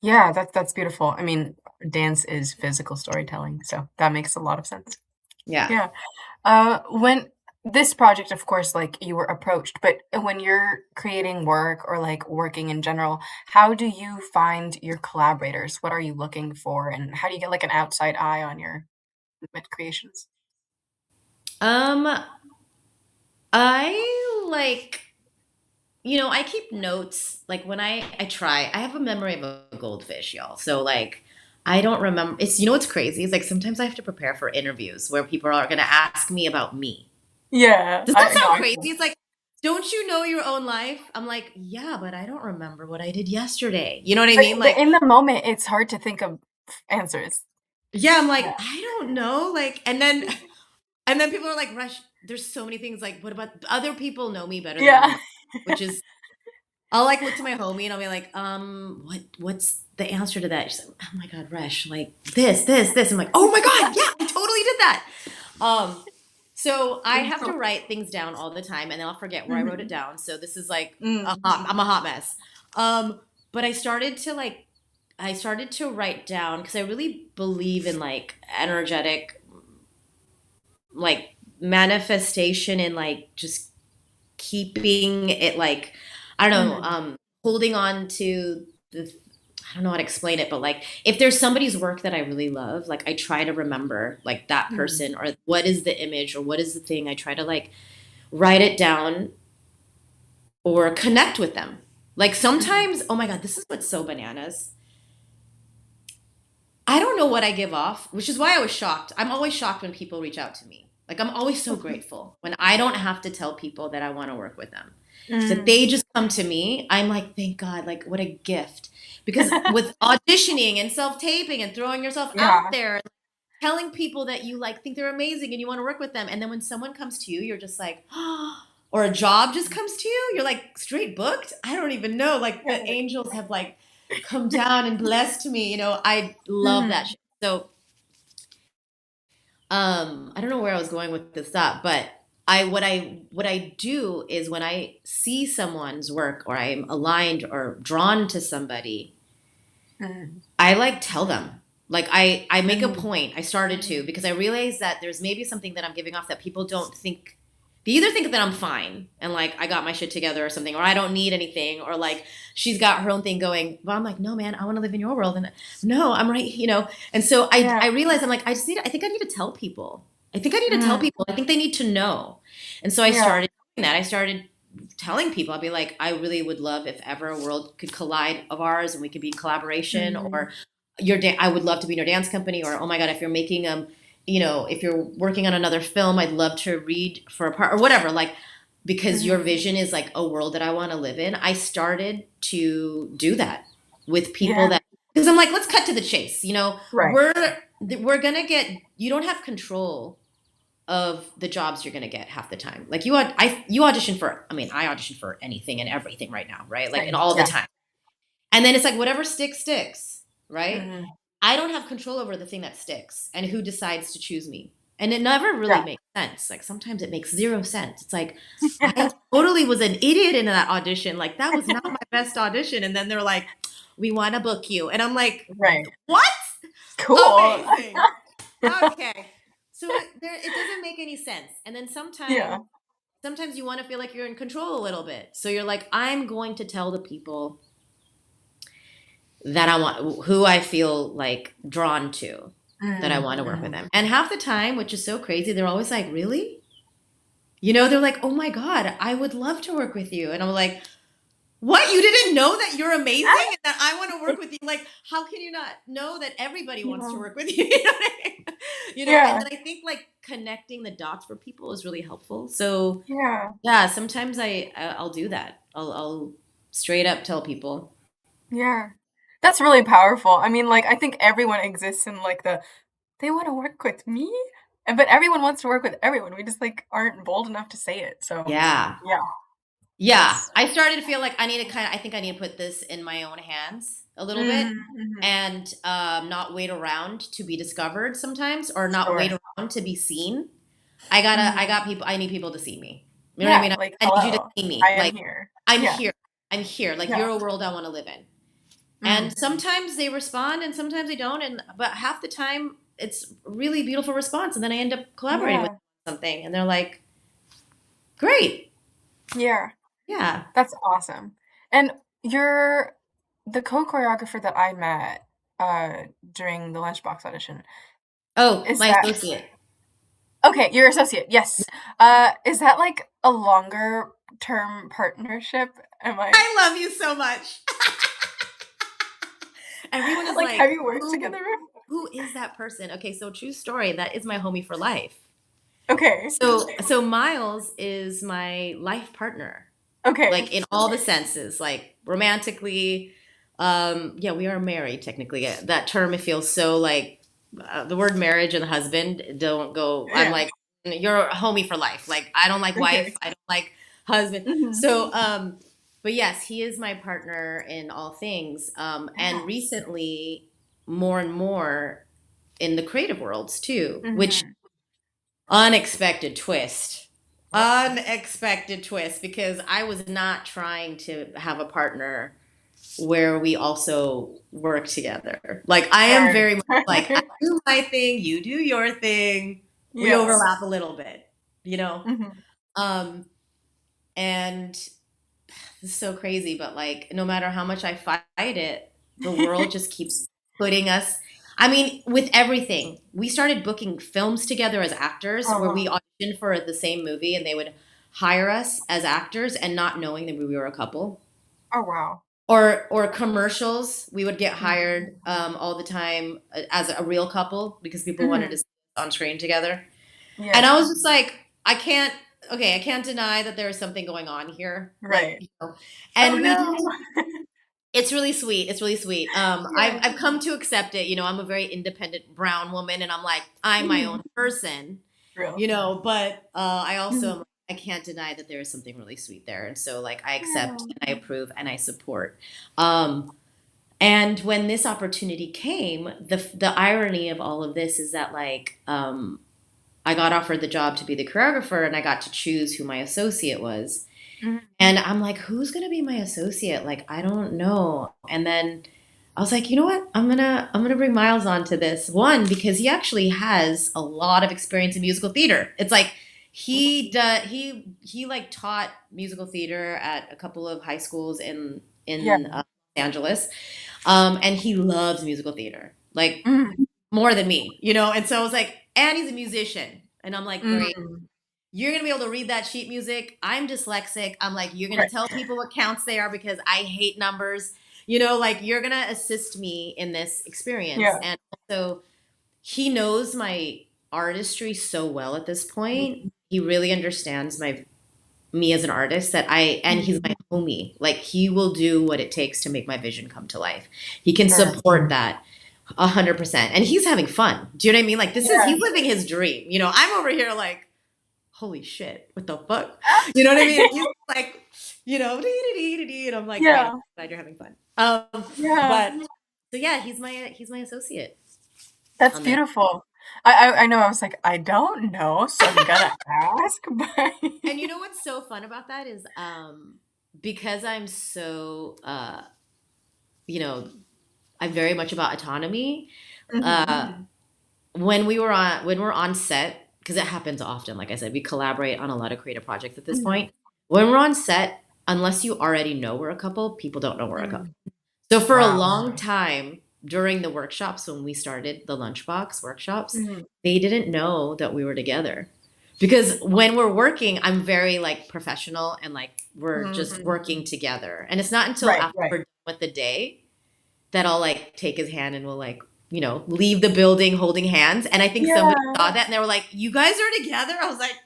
Yeah, that's beautiful. I mean, dance is physical storytelling, so that makes a lot of sense. Yeah. Yeah. When this project, of course, like, you were approached, but when you're creating work or, like, working in general, how do you find your collaborators? What are you looking for, and how do you get, like, an outside eye on your creations? Um, I like, I keep notes. Like when I have a memory of a goldfish, y'all. So like, I don't remember. What's crazy is like sometimes I have to prepare for interviews where people are going to ask me about me. Yeah, Does that I no, sound I crazy? feel It's like, don't you know your own life? I'm like, yeah, but I don't remember what I did yesterday. You know what I mean? but Like, in the moment, it's hard to think of answers. yeah, I'm like, Yeah. I don't know. Like, and then people are like, Rush, there's so many things. Like, what about other people know me better than I know Yeah. myself, which is I'll like look to my homie and I'll be like, what's the answer to that? She's like, oh my God, Resh, like this. I'm like, oh my God, yeah, I totally did that. Um, so I have to write things down all the time and then I'll forget where I wrote it Mhm. down. So this is like Mm. I'm a hot mess. But I started to write down because I really believe in like energetic, like manifestation and like just keeping it like I don't know, Mhm. holding on to the I don't know how to explain it, but like if there's somebody's work that I really love, like I try to remember like that Mhm. person or what is the image or what is the thing. I try to like write it down or connect with them. Like Mhm. sometimes, oh my God, this is what's so bananas. I don't know what I give off, which is why I was shocked. I'm always shocked when people reach out to me. Like I'm always so grateful when I don't have to tell people that I want to work with them. That Mm. they just come to me. I'm like, thank God, like what a gift. Because with auditioning and self-taping and throwing yourself out Yeah. there, telling people that you like think they're amazing and you want to work with them, and then when someone comes to you, you're just like, or a job just comes to you, you're like straight booked. I don't even know. Like Yeah, the angels have like come down and blessed me. I love that mhm. shit. So I don't know where I was going with this thought, but what I do is when I see someone's work or I'm aligned or drawn to somebody, Mhm. I like tell them. Like I make a Mhm. point. I started to because I realized that there's maybe something that I'm giving off that people don't think. They either think that I'm fine and like I got my shit together or something, or I don't need anything, or like she's got her own thing going. But I'm like, no, man, I want to live in your world, and no, I'm right. And so I Yeah. I realized I'm like I think I need to tell people. I think I need to tell Mm. people. I think they need to know. And so I Yeah. started doing that. I started telling people, I'll be like, I really would love if ever a world could collide of ours and we could be in collaboration, or I would love to be in your dance company, or oh my God, if you're making if you're working on another film, I'd love to read for a part or whatever, like, because your vision is like a world that I want to live in. I started to do that with people Yeah. because I'm like, let's cut to the chase. Right. We're gonna you don't have control of the jobs you're gonna get half the time. Like you audition for, I audition for anything and everything right now, right? Like, Same. and all Yeah. the time. And then it's like whatever sticks, right? Mhm. I don't have control over the thing that sticks and who decides to choose me. And it never really Yeah. makes sense. Like sometimes it makes zero sense. It's like, I totally was an idiot in that audition. Like that was not my best audition. And then they're like, we want to book you. And I'm like, Right. what? Cool. Amazing. Okay. So it doesn't make any sense. And then Yeah. sometimes you want to feel like you're in control a little bit. So you're like, I'm going to tell the people that I want, who I feel like drawn to, that I want to work with them. And half the time, which is so crazy, they're always like, really? They're like, oh my God, I would love to work with you. And I'm like, what? You didn't know that you're amazing and that I want to work with you? Like, how can you not know that everybody wants to work with you? You know what I mean? And then I think like connecting the dots for people is really helpful. So yeah, sometimes I'll do that. I'll straight up tell people. Yeah. That's really powerful. I mean, like, I think everyone exists in like they want to work with me, but everyone wants to work with everyone. We just like aren't bold enough to say it. So Yeah. yeah. Yeah. I started to feel like I think I need to put this in my own hands a little bit, and not wait around to be discovered sometimes, or not wait around to be seen. I need people to see me. You know what I mean? Like, I need you to see me. I am Like, here. I'm here. I'm here. Like, you're a world I want to live in. And Mm. sometimes they respond and sometimes they don't. But half the time it's really beautiful response. And then I end up collaborating with something and they're like, great. Yeah. Yeah. That's awesome. And you're the co-choreographer that I met during the Lunchbox audition. Oh, Is my that associate. okay? Your associate, yes. Is that like a longer term partnership? I love you so much. Everyone is like, have you worked together? Who is that person? Okay, so true story. That is my homie for life. Okay. So Miles is my life partner. Okay. Like in all the senses, like romantically. Yeah, we are married technically. That term, it feels so like the word marriage and husband don't go. Yeah. I'm like, you're a homie for life. Like I don't like wife. I don't like husband. So, but yes, he is my partner in all things. And recently, more and more in the creative worlds too, which unexpected twist. Unexpected twist, because I was not trying to have a partner where we also work together. Like I am very much like, I do my thing, you do your thing. We overlap a little bit, and this is so crazy, but like no matter how much I fight it, the world just keeps putting us. I mean, with everything, we started booking films together as actors where we auditioned for the same movie and they would hire us as actors and not knowing that we were a couple. Oh, wow. Or commercials, we would get hired all the time as a real couple because people wanted to see us on screen together. Yeah. And I was just like, I can't deny that there is something going on here. Right. Like, and it's really sweet. It's really sweet. I've come to accept it. I'm a very independent brown woman and I'm like, I'm my own person, but I also, I can't deny that there is something really sweet there. And so like, I accept and I approve and I support. And when this opportunity came, the irony of all of this is that like, I got offered the job to be the choreographer and I got to choose who my associate was. And I'm like, who's going to be my associate? Like, I don't know. And then I was like, you know what? I'm going to bring Miles onto this one because he actually has a lot of experience in musical theater. It's like he like taught musical theater at a couple of high schools in Los Angeles. And he loves musical theater, like more than me, And so I was like, and he's a musician. And I'm like, great. you're gonna be able to read that sheet music. I'm dyslexic. I'm like, you're gonna Right. tell people what counts they are because I hate numbers. You know, like you're gonna assist me in this experience. Yeah. And also, he knows my artistry so well at this point. Mhm. He really understands my me as an artist that and he's my Mhm. homie. Like he will do what it takes to make my vision come to life. He can Sure. support that 100%. And he's having fun. Do you know what I mean? Like Yeah. he's living his dream. You know, I'm over here like, holy shit, what the fuck? You know what I mean? And he's like, you know, and I'm like, great, I'm Yeah. glad you're having fun. Yeah. But so yeah, he's my associate That's on this. beautiful. I know I was like, I don't know, so I'm gonna ask, but And you know what's so fun about that is because I'm so you know, I'm very much about autonomy. Mhm. Uh when we're on set, because it happens often, like I said, we collaborate on a lot of creative projects at this Mhm. point. When we're on set, unless you already know we're a couple, people don't know we're a couple. Mm. So for a Wow. long time during the workshops, when we started the Lunchbox workshops, Mhm. they didn't know that we were together. Because when we're working, I'm very like professional and like we're just Mhm. working together. And it's not until Right, after right. we're done with the day that I'll like take his hand and we'll like, you know, leave the building holding hands. And I think somebody Yeah. saw that and they were like, "You guys are together?" I was like,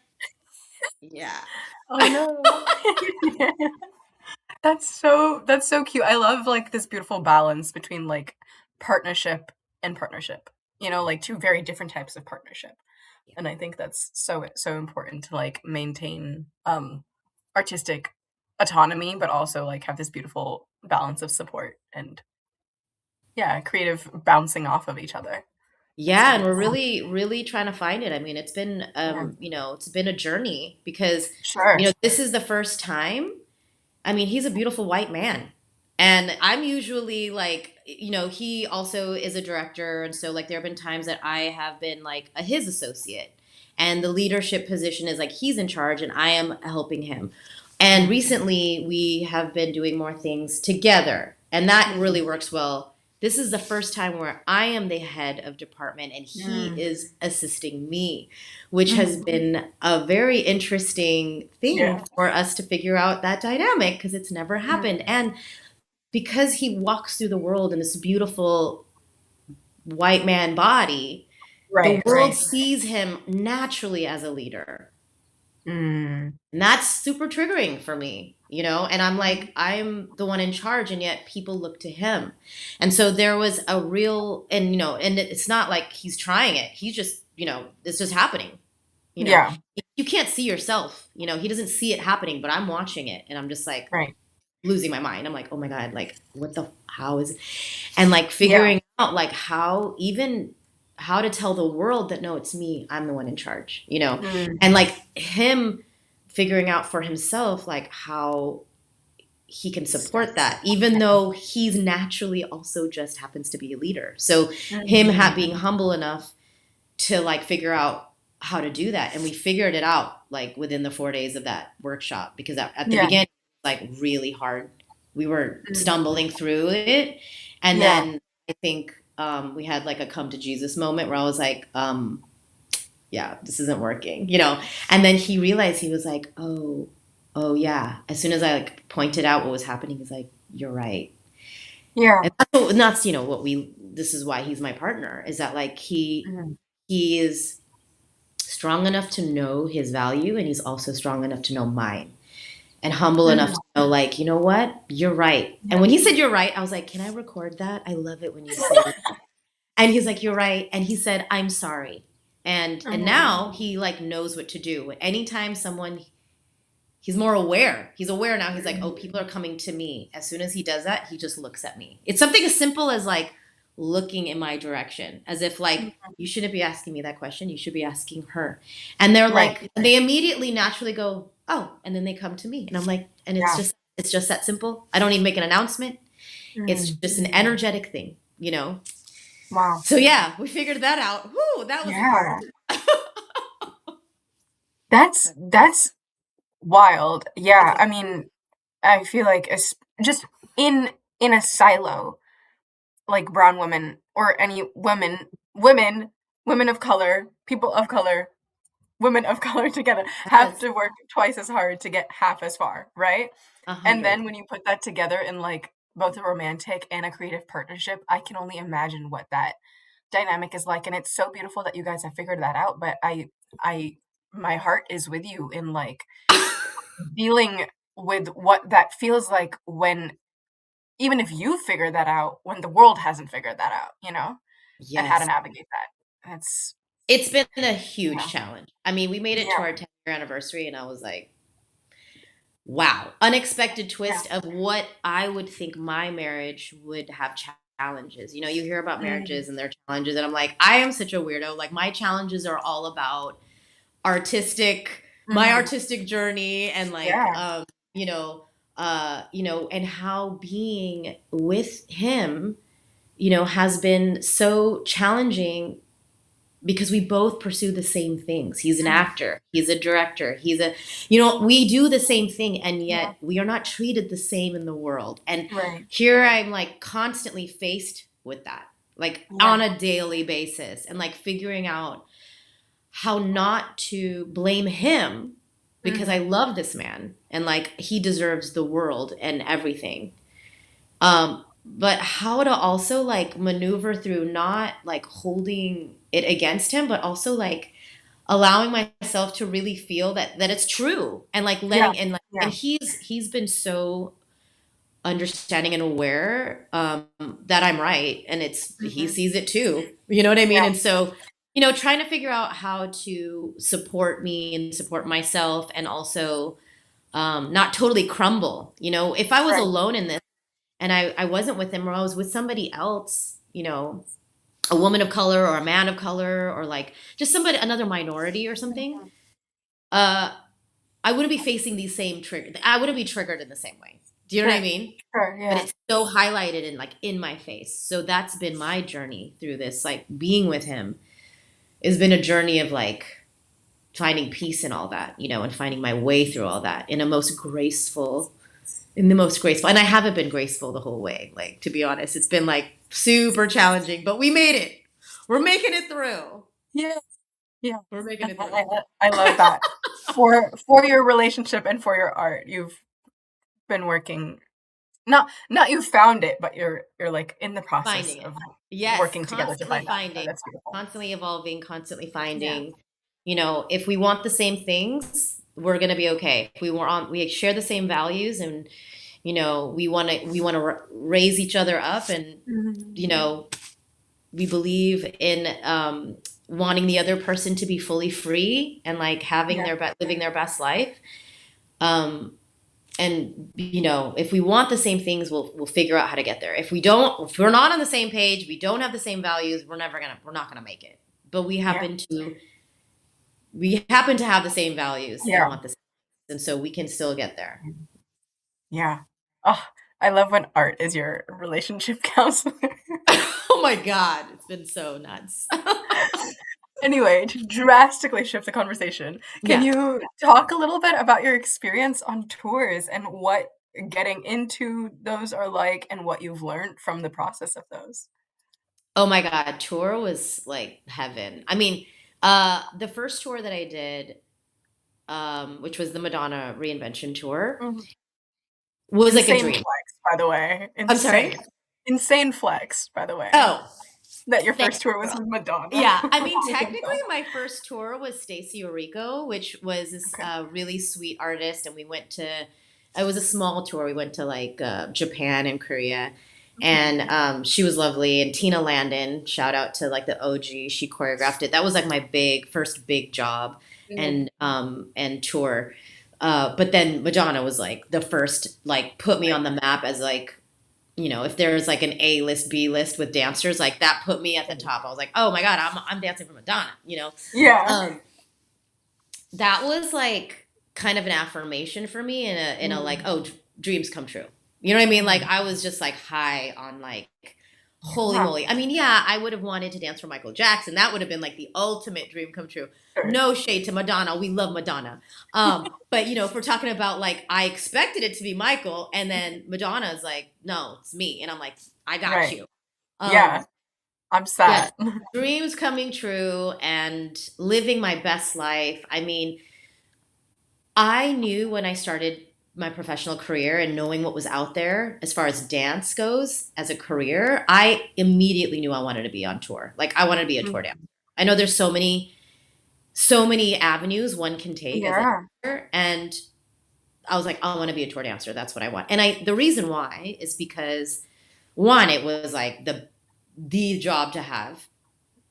"Yeah." Oh, no. That's so cute. I love, like, this beautiful balance between, like, partnership and partnership, like, 2 very different types of partnership, and I think that's so important to, like, maintain, artistic autonomy, but also, like, have this beautiful balance of support and, yeah, creative bouncing off of each other. That's Yeah, and we're beautiful. really, really trying to find it. I mean, Yeah. you know, it's been a journey because, Sure. you know, this is the first time. I mean, he's a beautiful white man. And I'm usually like, you know, he also is a director. And so, like, there have been times that I have been like his associate. And the leadership position is like he's in charge and I am helping him. And Mm, recently we have been doing more things together. And that mhm, really works well. This is the first time where I am the head of department and he mm, is assisting me, which has mhm. been a very interesting thing Yeah. for us to figure out that dynamic because it's never Mm. happened. And because he walks through the world in this beautiful white man body, the Right, world right. sees him naturally as a leader. Mm. And that's super triggering for me, you know? And I'm like, I'm the one in charge, and yet people look to him. And so there was a real, and, you know, and it's not like he's trying it. He's just, you know, it's just happening, you know? Yeah, You can't see yourself, you know? He doesn't see it happening, but I'm watching it, and I'm just like right. losing my mind. I'm like, oh my God, like, what the, how is, and like Yeah. figuring out like how, even how to tell the world that no, it's me, I'm the one in charge, you know? Mm. And like him figuring out for himself like how he can support that even though he's naturally also just happens to be a leader. So him Mhm. being humble enough to like figure out how to do that, and we figured it out like within the 4 days of that workshop because at the Yeah. beginning it was like really hard. We were Mm. stumbling through it, and Yeah. then I think we had like a come to Jesus moment where I was like, yeah, this isn't working, you know? And then he realized, he was like, oh yeah. As soon as I like pointed out what was happening, he's like, you're right. Yeah. And that's, you know, this is why he's my partner, is that like Mhm. he is strong enough to know his value and he's also strong enough to know mine, and humble enough Mhm. to know like, you know what? You're right. And Yeah. when he said you're right, I was like, can I record that? I love it when you say it. And he's like, you're right. And he said, I'm sorry. And Mhm. now he like knows what to do. Anytime someone, he's more aware. He's aware now. He's like, oh, Mhm. people are coming to me. As soon as he does that, he just looks at me. It's something as simple as like looking in my direction, as if like, Mhm. you shouldn't be asking me that question. You should be asking her. And they're Right. like, they immediately naturally go, oh, and then they come to me. And I'm like, and Yeah. it's just that simple. I don't need to make an announcement. It's Mm. just an energetic thing, you know? Wow. So yeah, we figured that out. Whoo, that was a Yeah. part. That's wild. Yeah, I mean, I feel like it's just in in a silo, like brown women or any women, women of color, people of color, women of color together have Yes, to work twice as hard to get half as far, right? a And hundred. then when you put that together in like both a romantic and a creative partnership, I can only imagine what that dynamic is like. And it's so beautiful that you guys have figured that out. But I, my heart is with you in like dealing with what that feels like when, even if you figure that out, when the world hasn't figured that out, you know, and how to Yes. navigate that. That's, It's been a huge yeah, challenge. I mean, we made it to yeah, our 10-year anniversary, and I was like, wow, unexpected yeah. twist of what I would think my marriage would have challenges. You hear about Mm, marriages and their challenges, and I'm like, I am such a weirdo. Like, my challenges are all about artistic, my mhm. artistic journey, and like, Yeah. you know, and how being with him, has been so challenging because we both pursue the same things. He's an Mhm. actor, he's a director, we do the same thing, and Yeah. yet we are not treated the same in the world. And Right. here I'm like constantly faced with that, like Yeah. on a daily basis, and like figuring out how not to blame him because I Mhm. love this man and like he deserves the world and everything. But how to also like maneuver through not like holding it against him, but also like allowing myself to really feel that it's true, and like Yeah. letting, and like, and Yeah. he's been so understanding and aware, that I'm right, and he Mhm. sees it too. You know what I mean? Yeah. And so, trying to figure out how to support me and support myself, and also, not totally crumble. If I was Right. alone in this, and I wasn't with him, or I was with somebody else, a woman of color or a man of color, or like just somebody, another minority or something, Mhm. uh, I wouldn't be facing these same trigger. I wouldn't be triggered in the same way. Do you know what I Sure. mean? Sure. But Yeah. it's so highlighted and like in my face. So that's been my journey through this. Like being with him has been a journey of like finding peace in all that, and finding my way through all that in the most graceful. And I haven't been graceful the whole way. Like, to be honest, it's been like super challenging, but we made it. We're making it through. Yeah. Yeah. We're making And it through. I love that. For your relationship and for your art, you've been working, not you found it, but you're like in the process Finding it. of Yes, working together to constantly find that. finding, That's beautiful. constantly evolving, constantly Yeah. finding. If we want the same things, we're gonna be okay. If we share the same values, and we want to raise each other up, and Mhm. you know, we believe in, wanting the other person to be fully free and like having Yeah. living their best life. Um, and if we want the same things, we'll figure out how to get there. If we're not on the same page, we don't have the same values, we're not gonna make it. But Yeah. we happen to have the same values and Yeah. want the same, and so we can still get there. Yeah. Oh, I love when art is your relationship counselor. Oh my god, it's been so nuts. Anyway, to drastically shift the conversation, can Yeah. you talk a little bit about your experience on tours and what getting into those are like and what you've learned from the process of those? Oh my god, tour was like heaven. I mean, the first tour that I did, which was the Madonna reinvention tour, Mhm. was like a Insane dream. flex, by the way. I'm sorry. Insane. Insane flex, by the way, Oh, that your thanks, first tour was girl. with Madonna. Yeah, I mean, Oh my technically, God. my first tour was Stacy Orico, which was this, Okay. really sweet artist, and we went to. It was a small tour. We went to like, Japan and Korea, Mhm. and, she was lovely. And Tina Landon, shout out to like the OG, she choreographed it. That was like my first big job, Mhm. and tour. But then Madonna was like the first, like put me on the map as like, if there's like an A list, B list with dancers, like that put me at the Right. top. I was like, oh my god, I'm dancing for Madonna. Yeah. Um, that was like kind of an affirmation for me, in a like, Mm. oh, dreams come true. You know what I mean? Like Mhm. I was just like high on like, holy Yeah. moly. I mean, yeah, I would have wanted to dance for Michael Jackson. That would have been like the ultimate dream come true. Sure. No shade to Madonna. We love Madonna. But if we're talking about like, I expected it to be Michael, and then Madonna's like, no, it's me. And I'm like, I got Right. you. Yeah. Um, I'm Yeah, sad. dreams coming true and living my best life. I mean, I knew when I started my professional career and knowing what was out there as far as dance goes as a career, I immediately knew I wanted to be on tour. Like I wanted to be a tour dancer. I know there's so many avenues one can take as a Yeah. dancer, and I was like, I want to be a tour dancer. That's what I want. And the reason why is because one, it was like the job to have.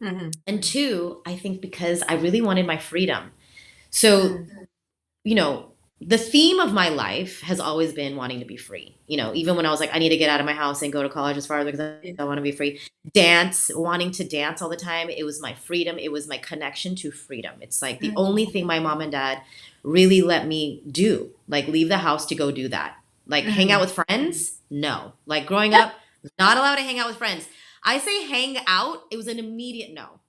Hmm. And two, I think because I really wanted my freedom. So, Mm. you know, the theme of my life has always been wanting to be free. You know, even when I was like, I need to get out of my house and go to college as far as because Yeah. I want to be free. Dance, wanting to dance all the time. It was my freedom. It was my connection to freedom. It's like the only thing my mom and dad really let me do, like leave the house to go do that. Like hang out Hmm. with friends? No. Like growing up, not allowed to hang out with friends. I say hang out, it was an immediate no.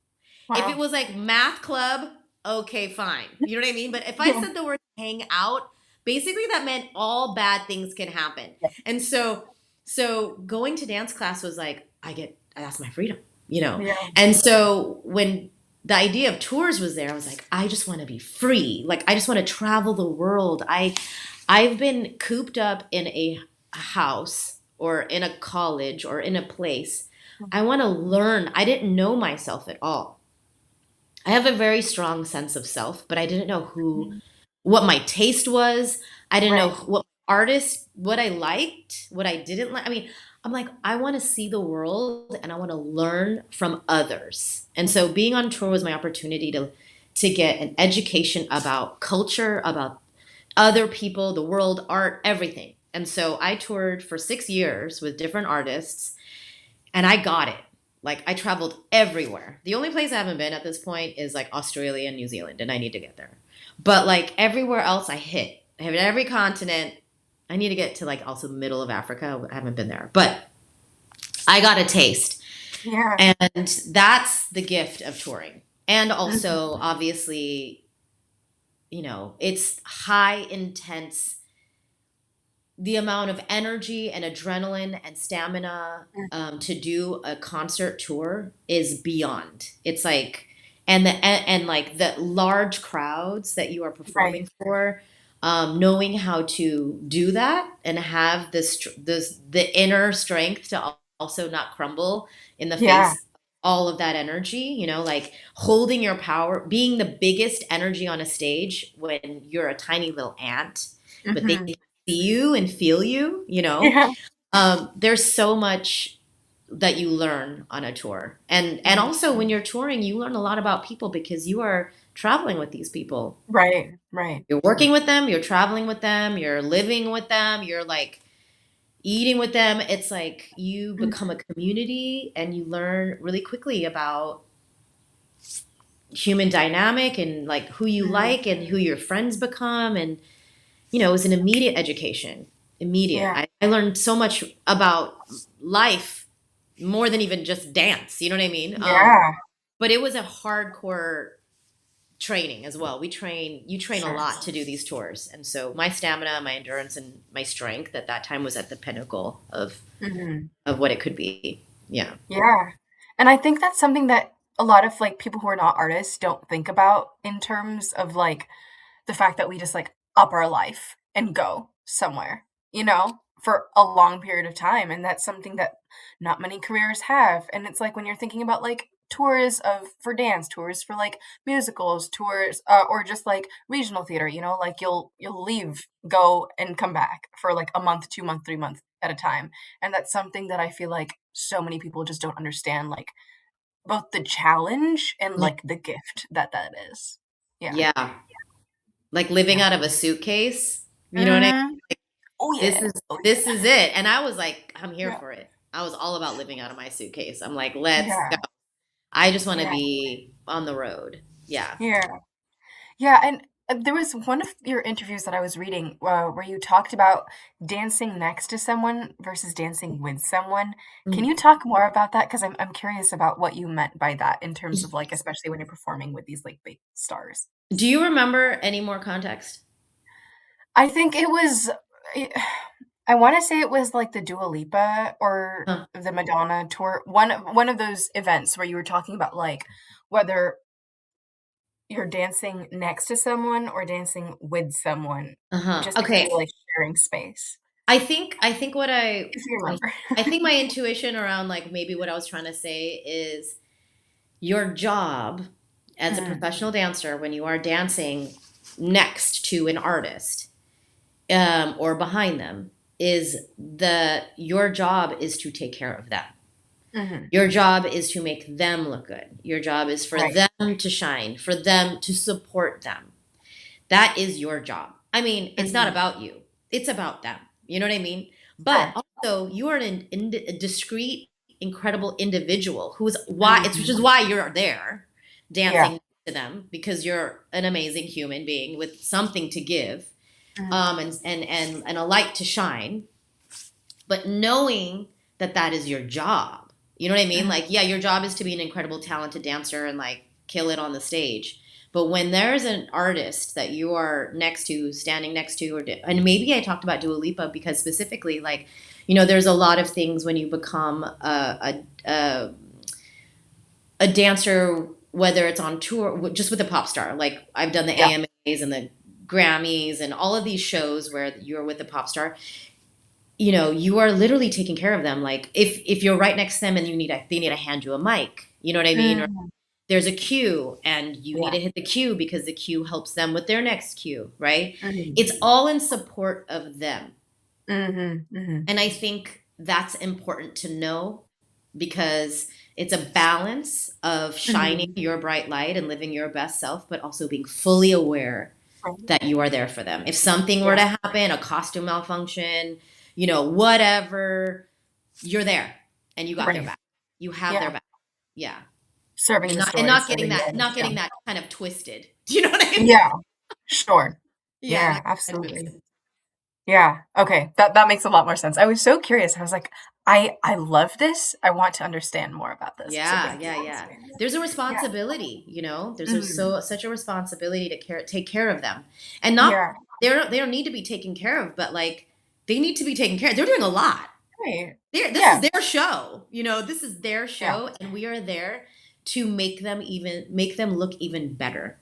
If it Wow. was like math club, okay, fine. You know what I mean? But if I said the word hang out, basically that meant all bad things can happen. And so going to dance class was like that's my freedom, you know. Yeah. And so when the idea of tours was there, I was like, I just want to be free. Like I just want to travel the world. I've been cooped up in a house or in a college or in a place. I want to learn. I didn't know myself at all. I have a very strong sense of self, but I didn't know Mhm. what my taste was. I didn't know Right. what artists, what I liked, what I didn't like. I mean, I'm like, I want to see the world and I want to learn from others. And so being on tour was my opportunity to get an education about culture, about other people, the world, art, everything. And so I toured for 6 years with different artists and I got it. Like I traveled everywhere. The only place I haven't been at this point is like Australia and New Zealand, and I need to get there. But like everywhere else, I hit. I have every continent. I need to get to like also the middle of Africa. I haven't been there, but I got a taste, Yeah. and that's the gift of touring. And Mhm. also, obviously, it's high intense the amount of energy and adrenaline and stamina to do a concert tour is beyond. It's like, and like the large crowds that you are Right. performing for, knowing how to do that and have this the inner strength to also not crumble in the Yeah. face of all of that energy. Like holding your power, being the biggest energy on a stage when you're a tiny little ant, but they Hmm. see you and feel you, Yeah. there's so much that you learn on a tour. And Mhm. also when you're touring, you learn a lot about people because you are traveling with these people. Right. Right. You're working with them, you're traveling with them, you're living with them, you're like eating with them. It's like you become a community and you learn really quickly about human dynamic and like who you Mhm. like and who your friends become. And it was an immediate education. Immediate. Yeah. I learned so much about life more than even just dance. You know what I mean? Yeah. But it was a hardcore training as well. You train a Sure. lot to do these tours. And so my stamina, my endurance, and my strength at that time was at the pinnacle Hmm. of what it could be. Yeah. Yeah. And I think that's something that a lot of like people who are not artists don't think about in terms of like the fact that we just like up our life and go somewhere, for a long period of time. And that's something that not many careers have. And it's like when you're thinking about like tours of for dance, tours for like musicals, tours or just like regional theater, like you'll leave, go and come back for like a month, 2 month, 3 months at a time. And that's something that I feel like so many people just don't understand, like both the challenge and Yeah. like the gift that is. Yeah. Yeah. Like living Yeah. out of a suitcase. You know what I mean? Mhm. Oh, This yeah. is Oh, this is it. And I was like, I'm here yeah. for it. I was all about living out of my suitcase. I'm like, let's Yeah. go. I just want to Yeah. be on the road. Yeah. Yeah. Yeah, and, there was one of your interviews that I was reading, where you talked about dancing next to someone versus dancing with someone. Can Mm. you talk more about that? Because I'm curious about what you meant by that in terms of, like, especially when you're performing with these, like, big stars. Do you remember any more context? I think it was I want to say it was like the Dua Lipa or Huh. the Madonna tour. One of those events where you were talking about like whether you're dancing next to someone or dancing with someone, Uh-huh. just because you're Okay. like sharing space. I think what If you I remember. I think my intuition around like maybe what I was trying to say is your job as a Mm, professional dancer when you are dancing next to an artist or behind them is your job is to take care of them. mhm, Your job is to make them look good. Your job is for right. them to shine, for them to support them. That is your job. I mean, it's not Mhm, about you. It's about them. You know what I mean? But sure. also, you are a discreet, incredible individual who is why it's which Mhm, is why you're there yeah. dancing to them because you're an amazing human being with something to give, Mhm, and a light to shine. But knowing that that is your job, you know what I mean? mhm, Like, yeah, your job is to be an incredible, talented dancer and like kill it on the stage. But when there's an artist that you are next to, standing next to, and maybe I talked about Dua Lipa because specifically, like, there's a lot of things when you become a dancer, whether it's on tour, just with a pop star. Like I've done the yeah. AMAs and the Grammys and all of these shows where you're with a pop star. You are literally taking care of them. Like if you're right next to them and they need to hand you a mic, you know what I mean? Or Mhm, there's a cue and you need yeah. to hit the cue because the cue helps them with their next cue, right? Mhm, It's all in support of them. mhm, mhm. And I think that's important to know because it's a balance of shining Mhm. your bright light and living your best self, but also being fully aware Right. that you are there for them. If something were Yeah, to happen, a costume malfunction, whatever, you're there and you got their right. back. You have their Yeah. back. Yeah. Serving And the not and story, not getting serving the that artist, not yeah. getting that kind of twisted. Do you know what I mean? Yeah, sure. Yeah, Yeah, not getting that absolutely. twisted. Yeah, okay, that makes a lot more sense. I was so curious, I was like, "I love this, I want to understand more about this, so Yeah, thank you yeah, for yeah. explaining it." There's a Yeah. responsibility. There's Mhm. such a responsibility to take care of them. And not Yeah, they don't need to be taken care of, but like they need to be taken care of. They're doing a lot. right. This is Yeah, their show. This is their yeah. show and we are there to make them look even better.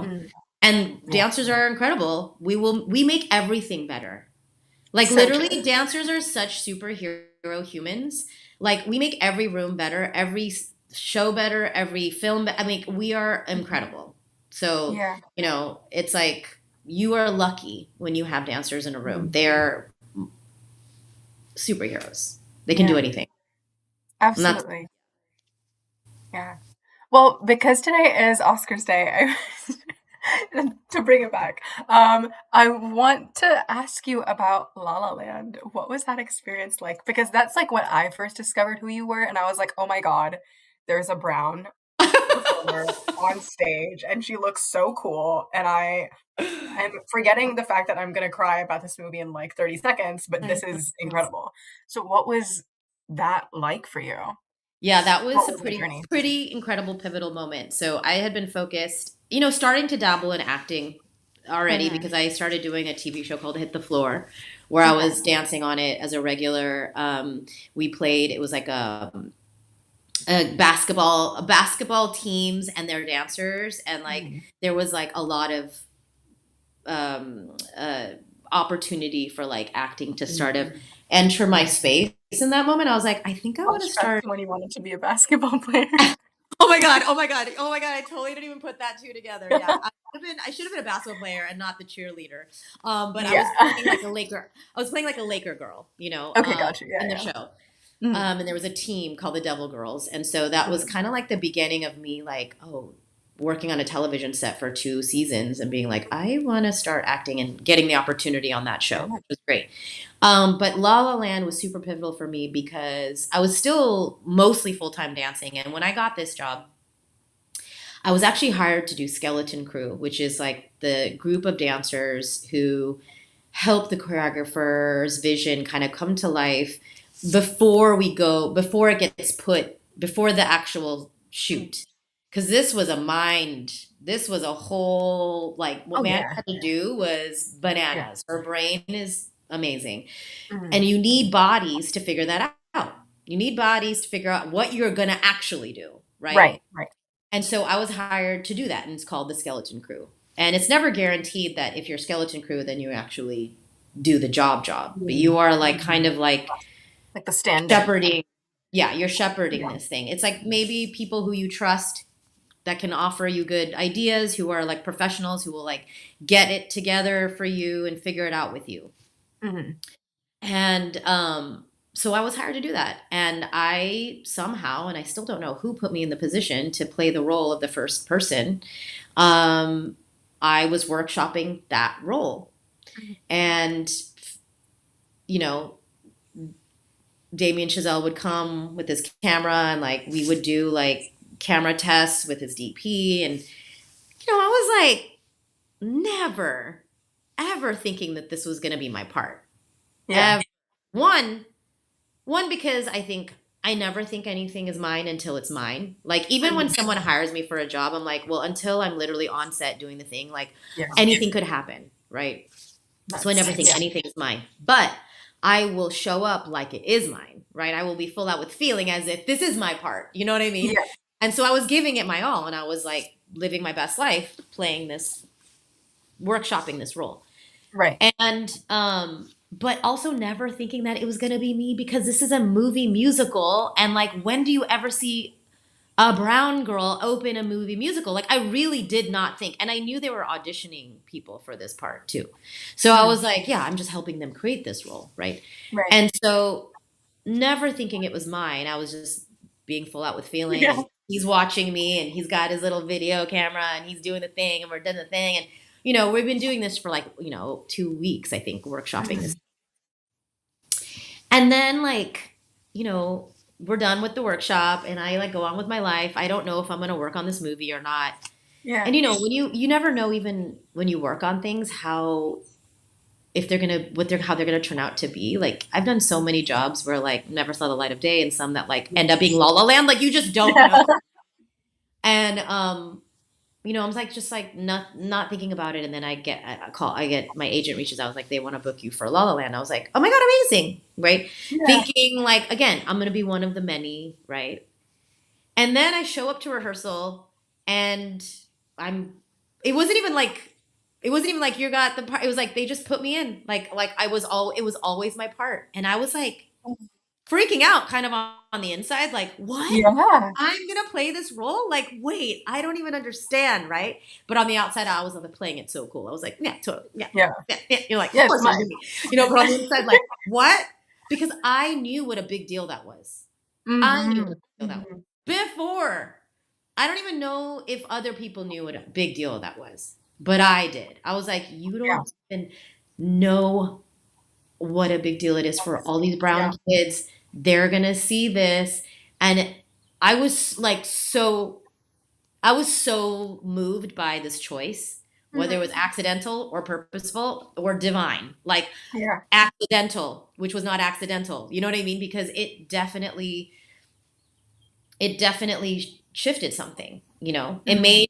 Mm, And yeah. dancers are incredible. We make everything better. Like So literally true. dancers are such superhero humans. Like we make every room better, every show better, every film I mean, we are Mhm. incredible. So, Yeah. it's like you are lucky when you have dancers in a room. Mhm. They're superheroes. They can do Yeah, anything. And that's absolutely. Yeah. Well, because today is Oscars Day, to bring it back, I want to ask you about La La Land. What was that experience like? Because that's like when I first discovered who you were, and I was like, "Oh my god, there's a brown performer on stage, and she looks so cool." And I'm forgetting the fact that I'm gonna cry about this movie in like 30 seconds, but I this is know. incredible. So, what was that like for you? Yeah, that was What a was the pretty journey? pretty incredible pivotal moment. So I had been focused, starting to dabble in acting already Mhm. because I started doing a TV show called Hit the Floor, where I Okay. was dancing on it as a regular. We played. It was like a basketball teams and their dancers, and like Mhm. there was like a lot of um, uh, opportunity for like acting to Mhm. sort of enter my space. In that moment, I was like, I think I want to Flashback start. to when you wanted to be a basketball player. Oh my god! Oh my god! Oh my god! I totally didn't even put that two together. Yeah, I should have been a basketball player and not the cheerleader. But I was Yeah. playing like a Laker. I was playing like a Laker girl, Okay, gotcha. Yeah, in the yeah. show. Mhm. And there was a team called the Devil Girls, and so that was Mhm. kind of like the beginning of me, like, working on a television set for 2 seasons and being like, I want to start acting and getting the opportunity on that show, Yeah. which was great. But La La Land was super pivotal for me because I was still mostly full time dancing, and when I got this job, I was actually hired to do skeleton crew, which is like the group of dancers who help the choreographer's vision kind of come to life before the actual Mhm. shoot. Because this was a whole, like, what Oh, Mandy yeah. had to do was Yeah. bananas. Her brain is amazing. Mhm. And you need bodies to figure that out. You need bodies to figure out what you're going to actually do, right? Right. And so I was hired to do that, and it's called the skeleton crew. And it's never guaranteed that if you're skeleton crew, then you actually do the job. But you are like kind of like the stand-in. shepherding. Yeah, you're shepherding Yeah. this thing. It's like maybe people who you trust that can offer you good ideas, who are like professionals, who will like get it together for you and figure it out with you. Mm-hmm. And so I was hired to do that. And I somehow, and I still don't know who put me in the position to play the role of the first person. I was workshopping that role. And, you know, Damien Chazelle would come with his camera, and like we would do like camera tests with his DP. And, I was like never, ever thinking that this was going to be my part. Yeah. One, because I never think anything is mine until it's mine. Like, even when someone hires me for a job, I'm like, well, until I'm literally on set doing the thing, like anything could happen, right? So I never think anything is mine. But I will show up like it is mine, right? I will be full out with feeling as if this is my part. You know what I mean? Yeah. And so I was giving it my all, and I was like living my best life, playing this, workshopping this role. Right. And but also never thinking that it was going to be me, because this is a movie musical, and like, when do you ever see a brown girl open a movie musical? Like, I really did not think, and I knew they were auditioning people for this part too. So I was like, yeah, I'm just helping them create this role, right? And so never thinking it was mine, I was just being full out with feeling. And he's watching me, and he's got his little video camera, and he's doing the thing, and we're doing the thing, and we've been doing this for like 2 weeks, I think, workshopping this. And then like, we're done with the workshop, and I like go on with my life. I don't know if I'm going to work on this movie or not. Yeah. And when you never know, even when you work on things, how they're going to turn out to be. Like, I've done so many jobs where like never saw the light of day, and some that like end up being La La Land. Like, you just don't know. And I'm like, just like not thinking about it. And then I get a call. My agent reaches out. I was like, they want to book you for La La Land. I was like, oh my God, amazing. Right. Yeah. Thinking like, again, I'm going to be one of the many. Right. And then I show up to rehearsal, and it wasn't even like you got the part. It was like, they just put me in like it was always my part. And I was like freaking out kind of on the inside, like, what? Yeah. I'm going to play this role? Like, wait, I don't even understand, right? But on the outside, I was like playing it so cool. I was like, yeah, totally. Yeah. You're like, of course, but on the inside, like, what? Because I knew what a big deal that was. Mm-hmm. I knew what a big deal that was. Before, I don't even know if other people knew what a big deal that was, but I did. I was like, you don't even know what a big deal it is for all these brown kids. They're going to see this. And I was so moved by this choice, whether it was accidental or purposeful or divine, like accidental, which was not accidental. You know what I mean? Because it definitely shifted something, it made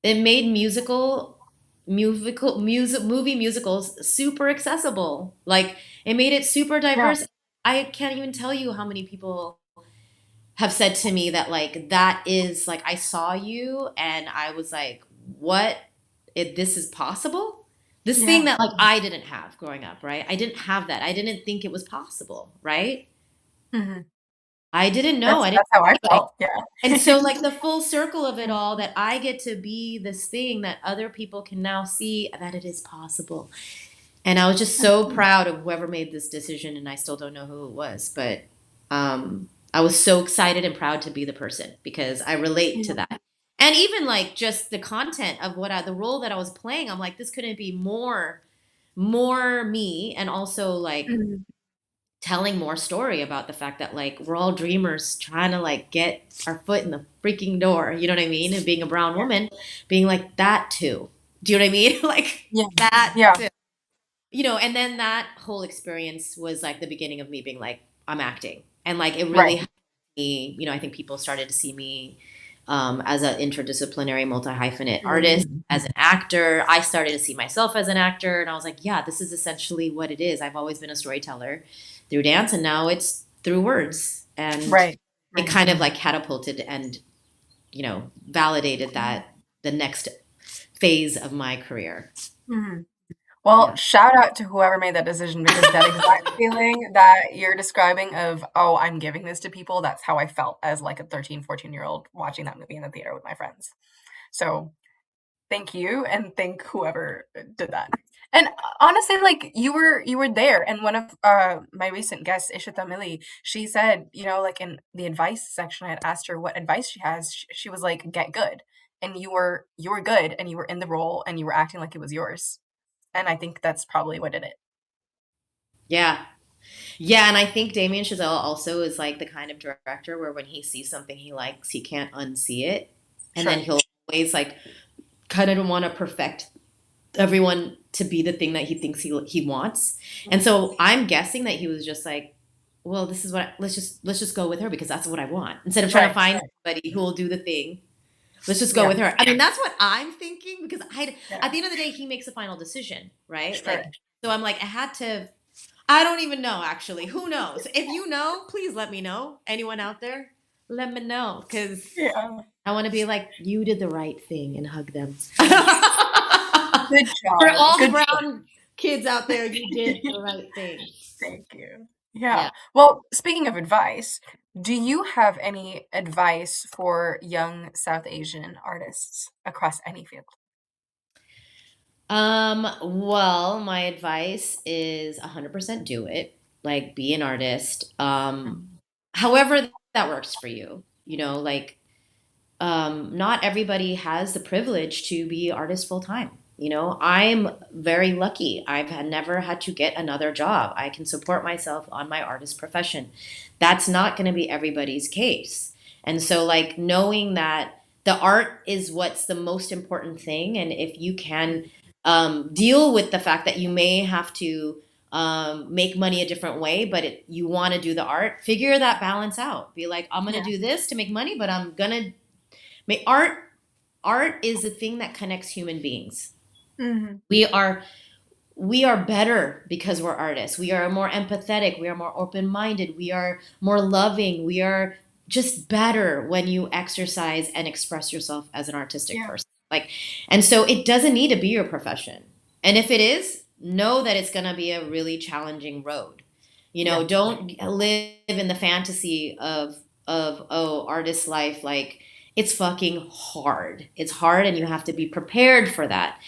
movie musicals super accessible. Like, it made it super diverse. I can't even tell you how many people have said to me that like, that is like, I saw you and I was like, what? This is possible? This thing that like I didn't have growing up, right? I didn't have that. I didn't think it was possible, right? Mm-hmm. I didn't know. That's how I felt. Yeah. And so like the full circle of it all, that I get to be this thing that other people can now see that it is possible. And I was just so proud of whoever made this decision, and I still don't know who it was, but I was so excited and proud to be the person, because I relate to that. And even like just the content of the role that I was playing, I'm like, this couldn't be more me, and also like telling more story about the fact that like we're all dreamers trying to like get our foot in the freaking door, you know what I mean? And being a brown woman, being like that too. Do you know what I mean? Like that too. And then that whole experience was like the beginning of me being like, I'm acting. And like, it really helped me, I think people started to see me as an interdisciplinary, multi-hyphenate artist, Mhm. as an actor. I started to see myself as an actor, and I was like, yeah, this is essentially what it is. I've always been a storyteller through dance, and now it's through words. And Right. it Right. kind of like catapulted and, validated that the next phase of my career. Mhm. Well, Yeah. shout out to whoever made that decision because that exact feeling that you're describing of, oh, I'm giving this to people, that's how I felt as like a 13, 14-year-old watching that movie in the theater with my friends. So thank you and thank whoever did that. And honestly, like you were there. And one of my recent guests, Ishita Millie, she said, like in the advice section, I had asked her what advice she has. She was like, get good. And you were good and you were in the role and you were acting like it was yours. And I think that's probably what did it. Yeah. Yeah, and I think Damien Chazelle also is like the kind of director where when he sees something he likes, he can't unsee it. And then Sure. he'll always like kind of want to perfect everyone to be the thing that he thinks he wants. And so I'm guessing that he was just like, well, this is what let's just go with her because that's what I want. Instead of trying to Right. find Right. somebody who will do the thing, let's just go Yeah. with her. I mean, that's what I'm thinking because Yeah. at the end of the day, he makes the final decision, right? Sure. Like, so I'm like, I don't even know actually. Who knows? If you know, please let me know. Anyone out there, let me know because Yeah. I want to be like, you did the right thing and hug them. Good For job. all the Good job. brown kids out there, you did the right thing. Thank you. Yeah. Yeah. Well, speaking of advice, do you have any advice for young South Asian artists across any field? Well, my advice is 100% do it. Like, be an artist. However that works for you. Like, not everybody has the privilege to be artist full time. I'm very lucky. Never had to get another job. I can support myself on my artist profession. That's not going to be everybody's case. And so, like, knowing that the art is what's the most important thing, and if you can deal with the fact that you may have to make money a different way, but you want to do the art, figure that balance out. Be like, I'm going to Yeah. do this to make money, but I'm going to make art. Art is the thing that connects human beings. Hmm. We are better because we're artists. We are more empathetic. We are more open-minded. We are more loving. We are just better when you exercise and express yourself as an artistic Yeah. person. Like, and so it doesn't need to be your profession. And if it is, know that it's going to be a really challenging road. Yeah. Don't live in the fantasy of artist life. Like, it's fucking hard. It's hard, and you have to be prepared for that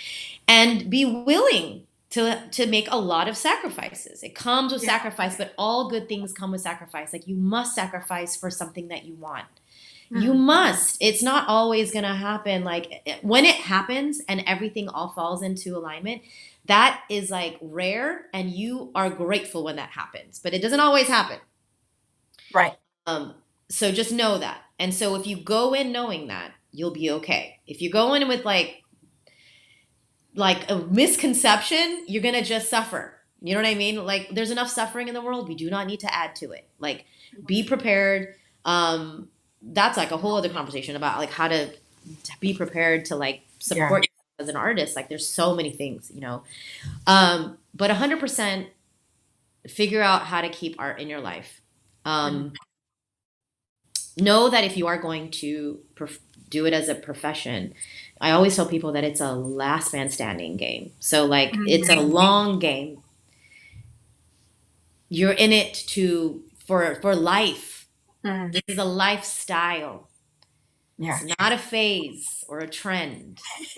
and be willing to make a lot of sacrifices. It comes with Yeah. sacrifice, but all good things come with sacrifice. Like, you must sacrifice for something that you want. You Hmm. must. It's not always going to happen. Like, when it happens and everything all falls into alignment, that is like rare, and you are grateful when that happens. But it doesn't always happen. Right. Um, so just know that. And so if you go in knowing that, you'll be okay. If you go in with like a misconception, you're gonna just suffer. You know what I mean? Like, there's enough suffering in the world. We do not need to add to it. Like, be prepared. That's like a whole other conversation about like how to be prepared to like Yeah. support yourself as an artist. Like, there's so many things. But 100% figure out how to keep art in your life. Hmm. Know that if you are going to do it as a profession, I always tell people that it's a last man standing game. So, like, it's a Hmm. long game. You're in it for life. Hmm. This is a lifestyle. Yeah. It's not a phase or a trend. It's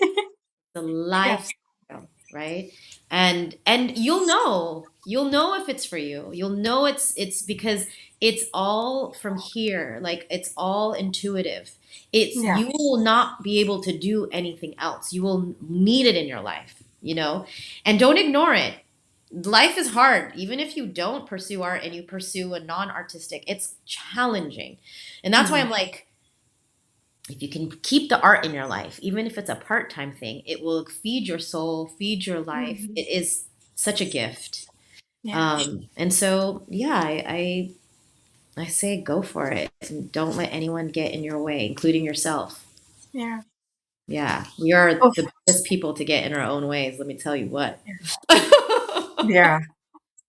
a Yeah. lifestyle, right? And you'll know if it's for you. You'll know it's because it's all from here. Like, it's all intuitive. It's Yeah. You will not be able to do anything else. You will need it in your life. And don't ignore it. Life is hard. Even if you don't pursue art and you pursue a non-artistic, it's challenging. And that's why Hmm. I'm like, if you can keep the art in your life, even if it's a part-time thing, it will feed your soul, feed your life. Hmm. It is such a gift. Yeah. And so, yeah, I I say go for it and don't let anyone get in your way, including yourself. Yeah. Yeah, we are Oh, the best people to get in our own ways, let me tell you what. yeah.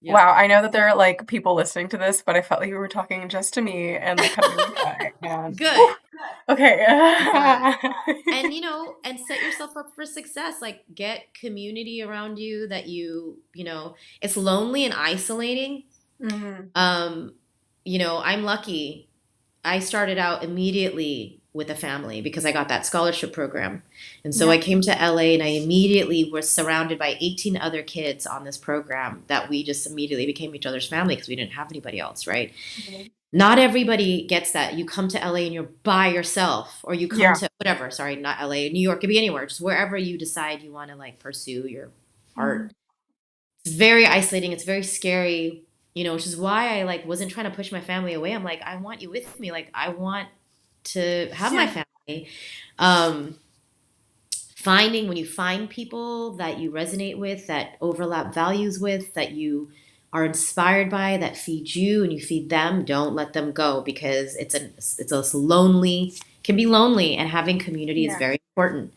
Yeah. Wow, I know that there are, like, people listening to this, but I felt like you were talking just to me and, like, kind of really quiet, and Good. okay. Good. And and set yourself up for success. Like get community around you that it's lonely and isolating. Mhm. Um, I'm lucky. I started out immediately with a family because I got that scholarship program. And so I Yeah. came to LA and I immediately was surrounded by 18 other kids on this program that we just immediately became each other's family because we didn't have anybody else, right? Mhm. Not everybody gets that. You come to LA and you're by yourself, or you come Yeah. to whatever, sorry, not LA, New York, could be anywhere, just wherever you decide you want to like pursue your art. Mhm. It's very isolating. It's very scary, which is why I like wasn't trying to push my family away. I'm like, I want you with me. Like, I want to have my Yeah. family. Um, Finding when you find people that you resonate with, that overlap values with, that you are inspired by, that feed you and you feed them, don't let them go because it's a lonely, can be lonely, and having community is Yeah. very important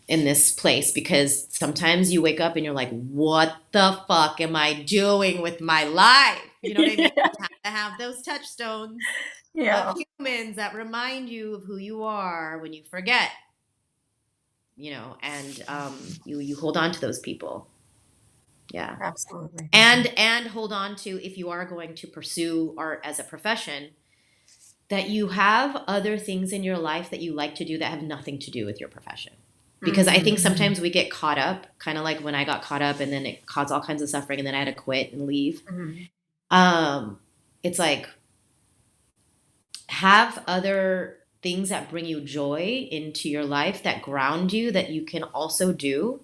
in this place because sometimes you wake up and you're like, what the fuck am I doing with my life? You know what I mean? Yeah. You have to have those touchstones of Yeah. humans that remind you of who you are when you forget, and you hold on to those people. Yeah. Absolutely. And hold on to, if you are going to pursue art as a profession, that you have other things in your life that you like to do that have nothing to do with your profession. Because I think Mhm. sometimes we get caught up, kind of like when I got caught up and then it caused all kinds of suffering and then I had to quit and leave. Mhm. Um, it's like have other things that bring you joy into your life that ground you that you can also do.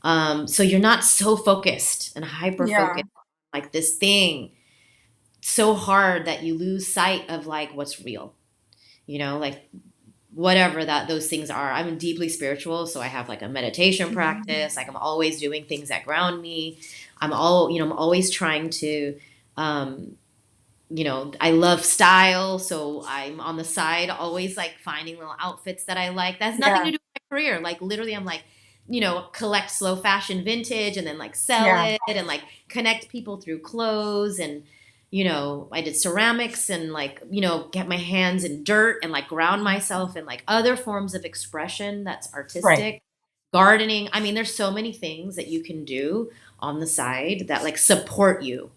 So you're not so focused and hyper Yeah. focused like this thing so hard that you lose sight of like what's real, like whatever that those things are. I'm deeply spiritual, so I have like a meditation Mhm. practice. Like I'm always doing things that ground me. I'm always trying to, um, I love style, so I'm on the side always like finding little outfits that I like. That has nothing Yeah. to do with my career. Like literally, I'm like, collect slow fashion vintage and then like sell Yeah. it and like connect people through clothes and I did ceramics and like get my hands in dirt and like ground myself in like other forms of expression that's Right. artistic. Gardening. I mean, there's so many things that you can do on the side that like support you.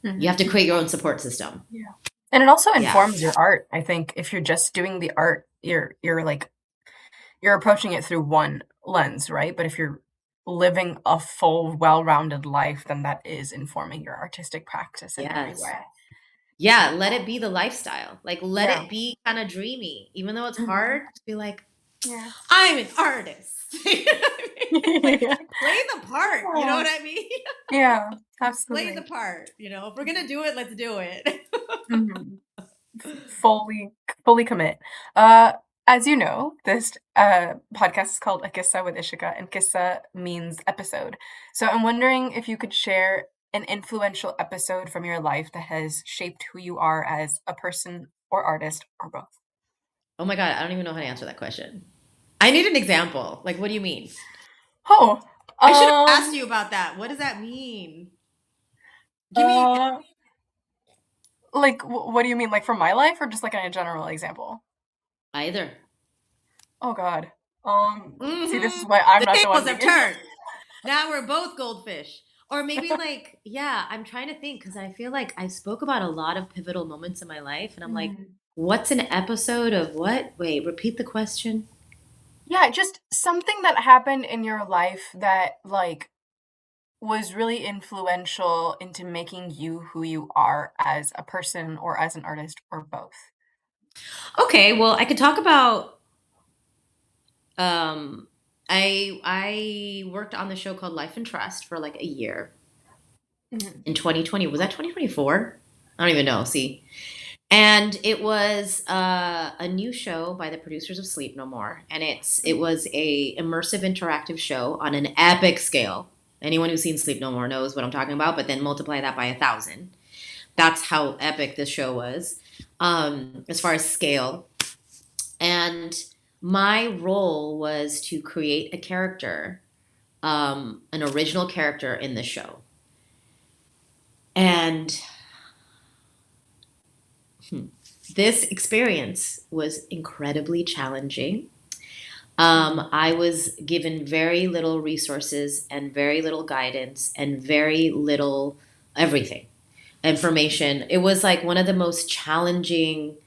You have Mhm. to create your own support system. Yeah. And it also Yeah. informs your art. I think if you're just doing the art, you're like you're approaching it through one lens, right? But if you're living a full, well-rounded life, then that is informing your artistic practice in every Yes. way. Yeah. Let it be the lifestyle. Like, let Yeah. it be kind of dreamy. Even though it's Mhm. hard, just be like, Yeah. I'm an artist. You know what I mean? Like, Yeah. play the part. You know Yeah. what I mean? Yeah. Play the Absolutely. part. If we're going to do it, let's do it. Mhm. Fully fully commit. Uh, as you know, this, podcast is called A QISSAA with Ishika, and QISSAA means episode. So I'm wondering if you could share an influential episode from your life that has shaped who you are as a person or artist or both. Oh my God. I don't even know how to answer that question. I need an example. Like, what do you mean? Oh, I should have asked um, you about that. What does that mean? Give me uh, like, what do you mean, like, from my life or just, like, a general example? either. Oh god. See, this Hmm. is why I'm The not the one tables have being turned. Now we're both goldfish. Or maybe like, yeah, I'm trying to think because I feel like I spoke about a lot of pivotal moments in my life and I'm like, Mhm. what's an episode of what? Wait, repeat the question. Yeah, just something that happened in your life that, like, was really influential into making you who you are as a person or as an artist or both. Okay, well, I could talk about um I worked on the show called Life and Trust for like a year Mhm. in 2020. Was that 2024? I don't even know. See. And it was a new show by the producers of Sleep No More, and it was a immersive interactive show on an epic scale. Anyone who's seen Sleep No More knows what I'm talking about, but then multiply that by 1,000. That's how epic this show was, as far as scale. And my role was to create a character, an original character in the show. And this experience was incredibly challenging. I was given very little resources and very little guidance and very little everything information. It was like one of the most challenging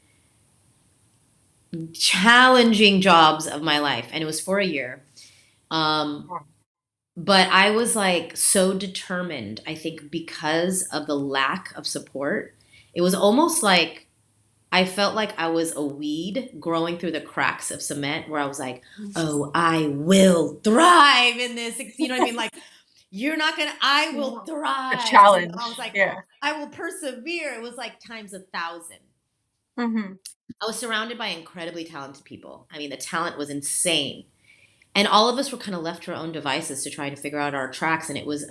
jobs of my life, and it was for a year. But I was like so determined, I think, because of the lack of support. It was almost like I felt like I was a weed growing through the cracks of cement, where I was like, oh, I will thrive in this. You know what I mean? Like, you're not going to, I will thrive. A challenge. I was like, yeah. I will persevere. It was like times 1,000. Mm-hmm. I was surrounded by incredibly talented people. I mean, the talent was insane. And all of us were kind of left to our own devices to try to figure out our tracks. And it was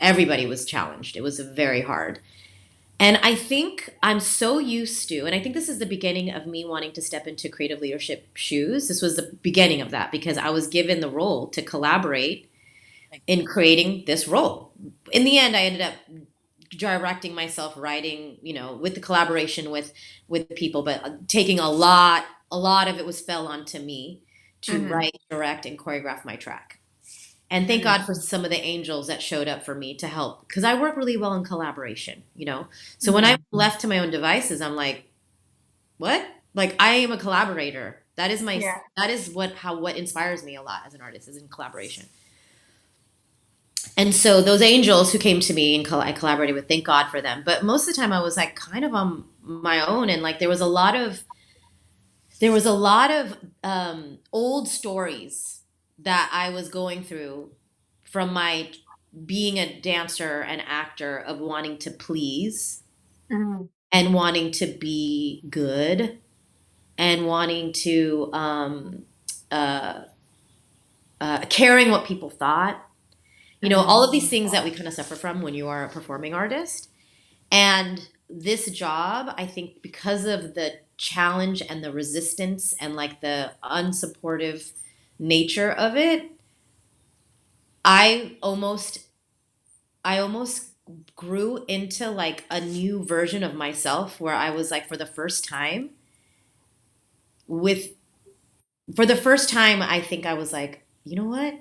everybody was challenged. It was very hard. And I think I'm so used to, and I think this is the beginning of me wanting to step into creative leadership shoes. This was the beginning of that, because I was given the role to collaborate in creating this role. In the end, I ended up directing myself, writing, with the collaboration with people, but taking a lot of it fell onto me to write, direct, and choreograph my track. And thank God for some of the angels that showed up for me to help, because I work really well in collaboration, So when I'm left to my own devices, I'm like, what? Like, I am a collaborator. That is what inspires me a lot as an artist, is in collaboration. And so those angels who came to me and I collaborated with, thank God for them. But most of the time I was like kind of on my own, and like there was a lot of old stories that I was going through from my being a dancer and actor, of wanting to please and wanting to be good and wanting to caring what people thought. All of these things that we kind of suffer from when you are a performing artist. And this job, I think, because of the challenge and the resistance and like the unsupportive nature of it, I almost grew into like a new version of myself, where I was like, for the first time, I think I was like, you know what?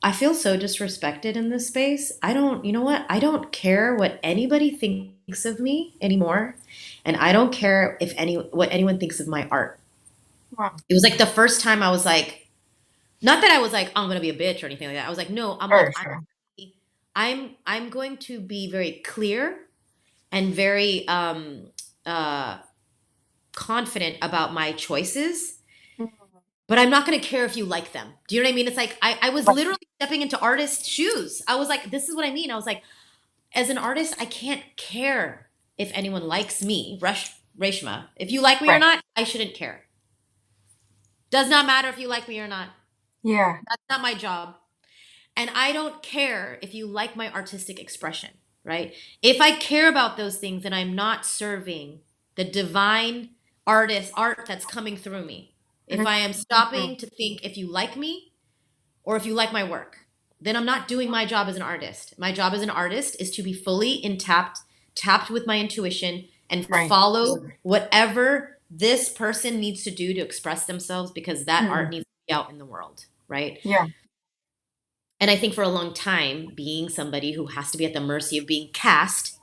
I feel so disrespected in this space. I don't care what anybody thinks of me anymore. And I don't care what anyone thinks of my art. Wow. It was like the first time I was like, not that I was like, oh, I'm going to be a bitch or anything like that. I was like, no, I'm going to be very clear and very confident about my choices. But I'm not going to care if you like them. Do you know what I mean? It's like, I was literally stepping into artist shoes. I was like, this is what I mean. I was like, as an artist, I can't care if anyone likes me, Reshma. If you like me or not, I shouldn't care. Does not matter if you like me or not. Yeah. That's not my job. And I don't care if you like my artistic expression, right? If I care about those things, then I'm not serving the divine art that's coming through me. If I am stopping to think if you like me or if you like my work, then I'm not doing my job as an artist. My job as an artist is to be fully tapped with my intuition, and follow whatever this person needs to do to express themselves, because that art needs to be out in the world, right? Yeah. And I think for a long time, being somebody who has to be at the mercy of being cast,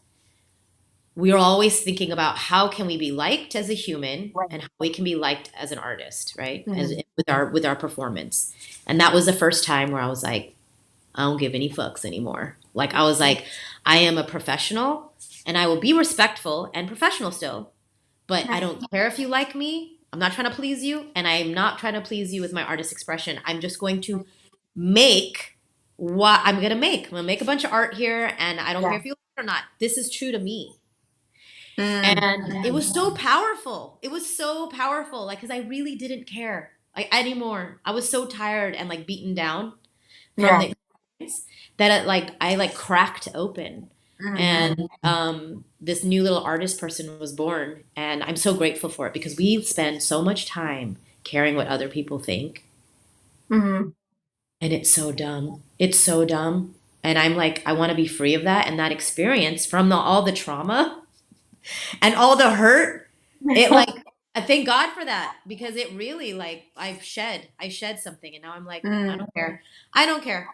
we are always thinking about how can we be liked as a human and how we can be liked as an artist, right? With our performance. And that was the first time where I was like, I don't give any fucks anymore. Like, I was like, I am a professional, and I will be respectful and professional still, but I don't care if you like me. I'm not trying to please you, and I'm not trying to please you with my artist expression. I'm just going to make what I'm going to make. I'm going to make a bunch of art here, and I don't care if you like it or not. This is true to me. And it was so powerful. It was so powerful, like, because I really didn't care like anymore. I was so tired and like beaten down from the experience that I cracked open. And this new little artist person was born, and I'm so grateful for it because we spend so much time caring what other people think, Mm-hmm. and it's so dumb. It's so dumb. And I'm like, I want to be free of that and that experience from all the trauma and all the hurt. It like I thank God for that because it really like I shed something, and now I'm like, I don't care. I don't care.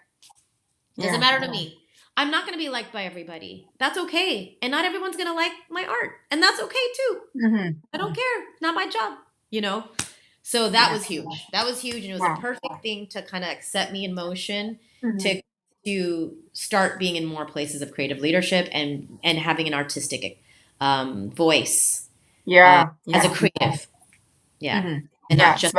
Doesn't Yeah. matter to me. I'm not going to be liked by everybody. That's okay. And not everyone's going to like my art. And that's okay too. Mm-hmm. I don't care. Not my job, you know? So that was huge. That was huge. And it was a Wow. perfect thing to kind of set me in motion Mm-hmm. to start being in more places of creative leadership and having an artistic voice Yeah. as a Yeah. creative. Yeah. Mm-hmm. And Yeah. not just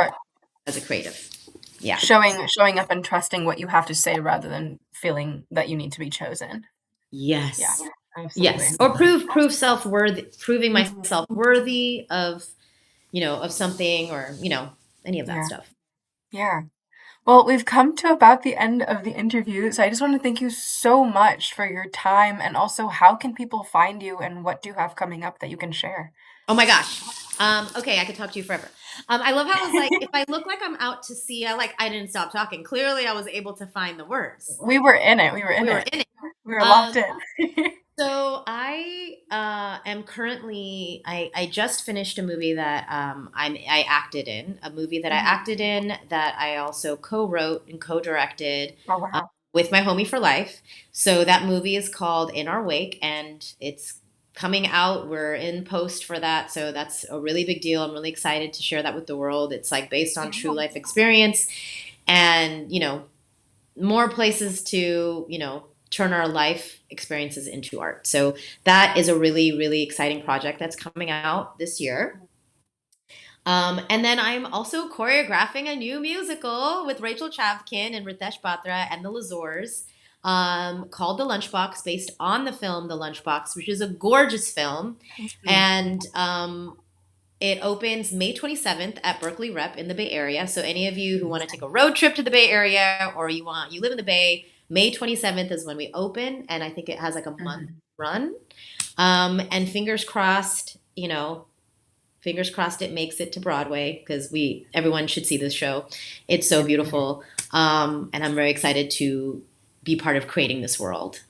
as a creative. Yeah. Showing up and trusting what you have to say rather than feeling that you need to be chosen. Yes. Yeah. Absolutely. Yes. Or proving Mm-hmm. myself worthy of, of something or, any of that Yeah. stuff. Yeah. Well, we've come to about the end of the interview, so I just want to thank you so much for your time, and also how can people find you and what do you have coming up that you can share? Oh my gosh. Okay, I could talk to you forever. I love how it was like, if I look like I'm out to sea, I didn't stop talking. Clearly I was able to find the words. We were in it. We were in We were it. in it. We were locked in. So I am currently I just finished a movie that I acted in, a movie that I acted in that I also co-wrote and co-directed Oh, wow. with my homie for life. So that movie is called In Our Wake, and it's coming out. We're in post for that, so that's a really big deal. I'm really excited to share that with the world. It's like based on true life experience, and more places to turn our life experiences into art. So that is a really, really exciting project that's coming out this year. And then I'm also choreographing a new musical with Rachel Chavkin and Ritesh Batra and the Lazors, called The Lunchbox, based on the film The Lunchbox, which is a gorgeous film. And it opens May 27th at Berkeley Rep in the Bay Area. So any of you who want to take a road trip to the Bay Area, or you live in the Bay, May 27th is when we open, and I think it has like a month run. And fingers crossed, it makes it to Broadway, because everyone should see this show. It's so beautiful. And I'm very excited to be part of creating this world.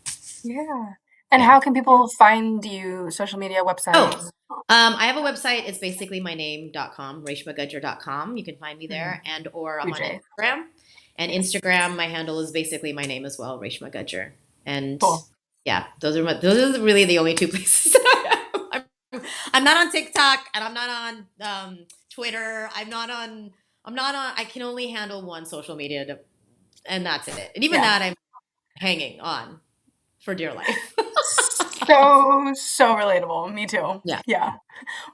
Yeah. And how can people find you? Social media, websites? I have a website. It's basically my name.com, reshmagajjar.com. You can find me there, or I'm on Instagram. And Instagram, my handle is basically my name as well, Reshma Gajjar. And yeah, those are really the only two places that I am. I'm not on TikTok, and I'm not on Twitter. I can only handle one social media, and that's it. And even that I'm hanging on for dear life. So relatable. Me too. Yeah.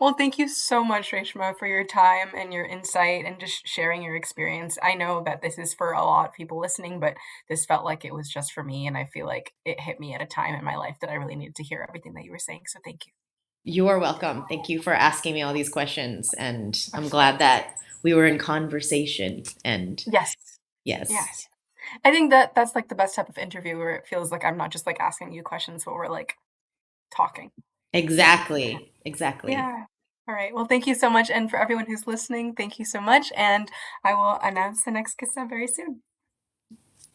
Well, thank you so much, Reshma, for your time and your insight and just sharing your experience. I know that this is for a lot of people listening, but this felt like it was just for me, and I feel like it hit me at a time in my life that I really needed to hear everything that you were saying. So thank you. You are welcome. Thank you for asking me all these questions, and I'm glad that we were in conversation. And yes. I think that's like the best type of interview, where it feels like I'm not just like asking you questions, but we're like talking. Exactly. Yeah. All right. Well, thank you so much. And for everyone who's listening, thank you so much. And I will announce the next QISSAA very soon.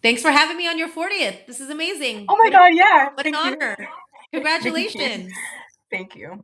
Thanks for having me on your 40th. This is amazing. Oh my God. Yeah. What an honor. Congratulations. Thank you.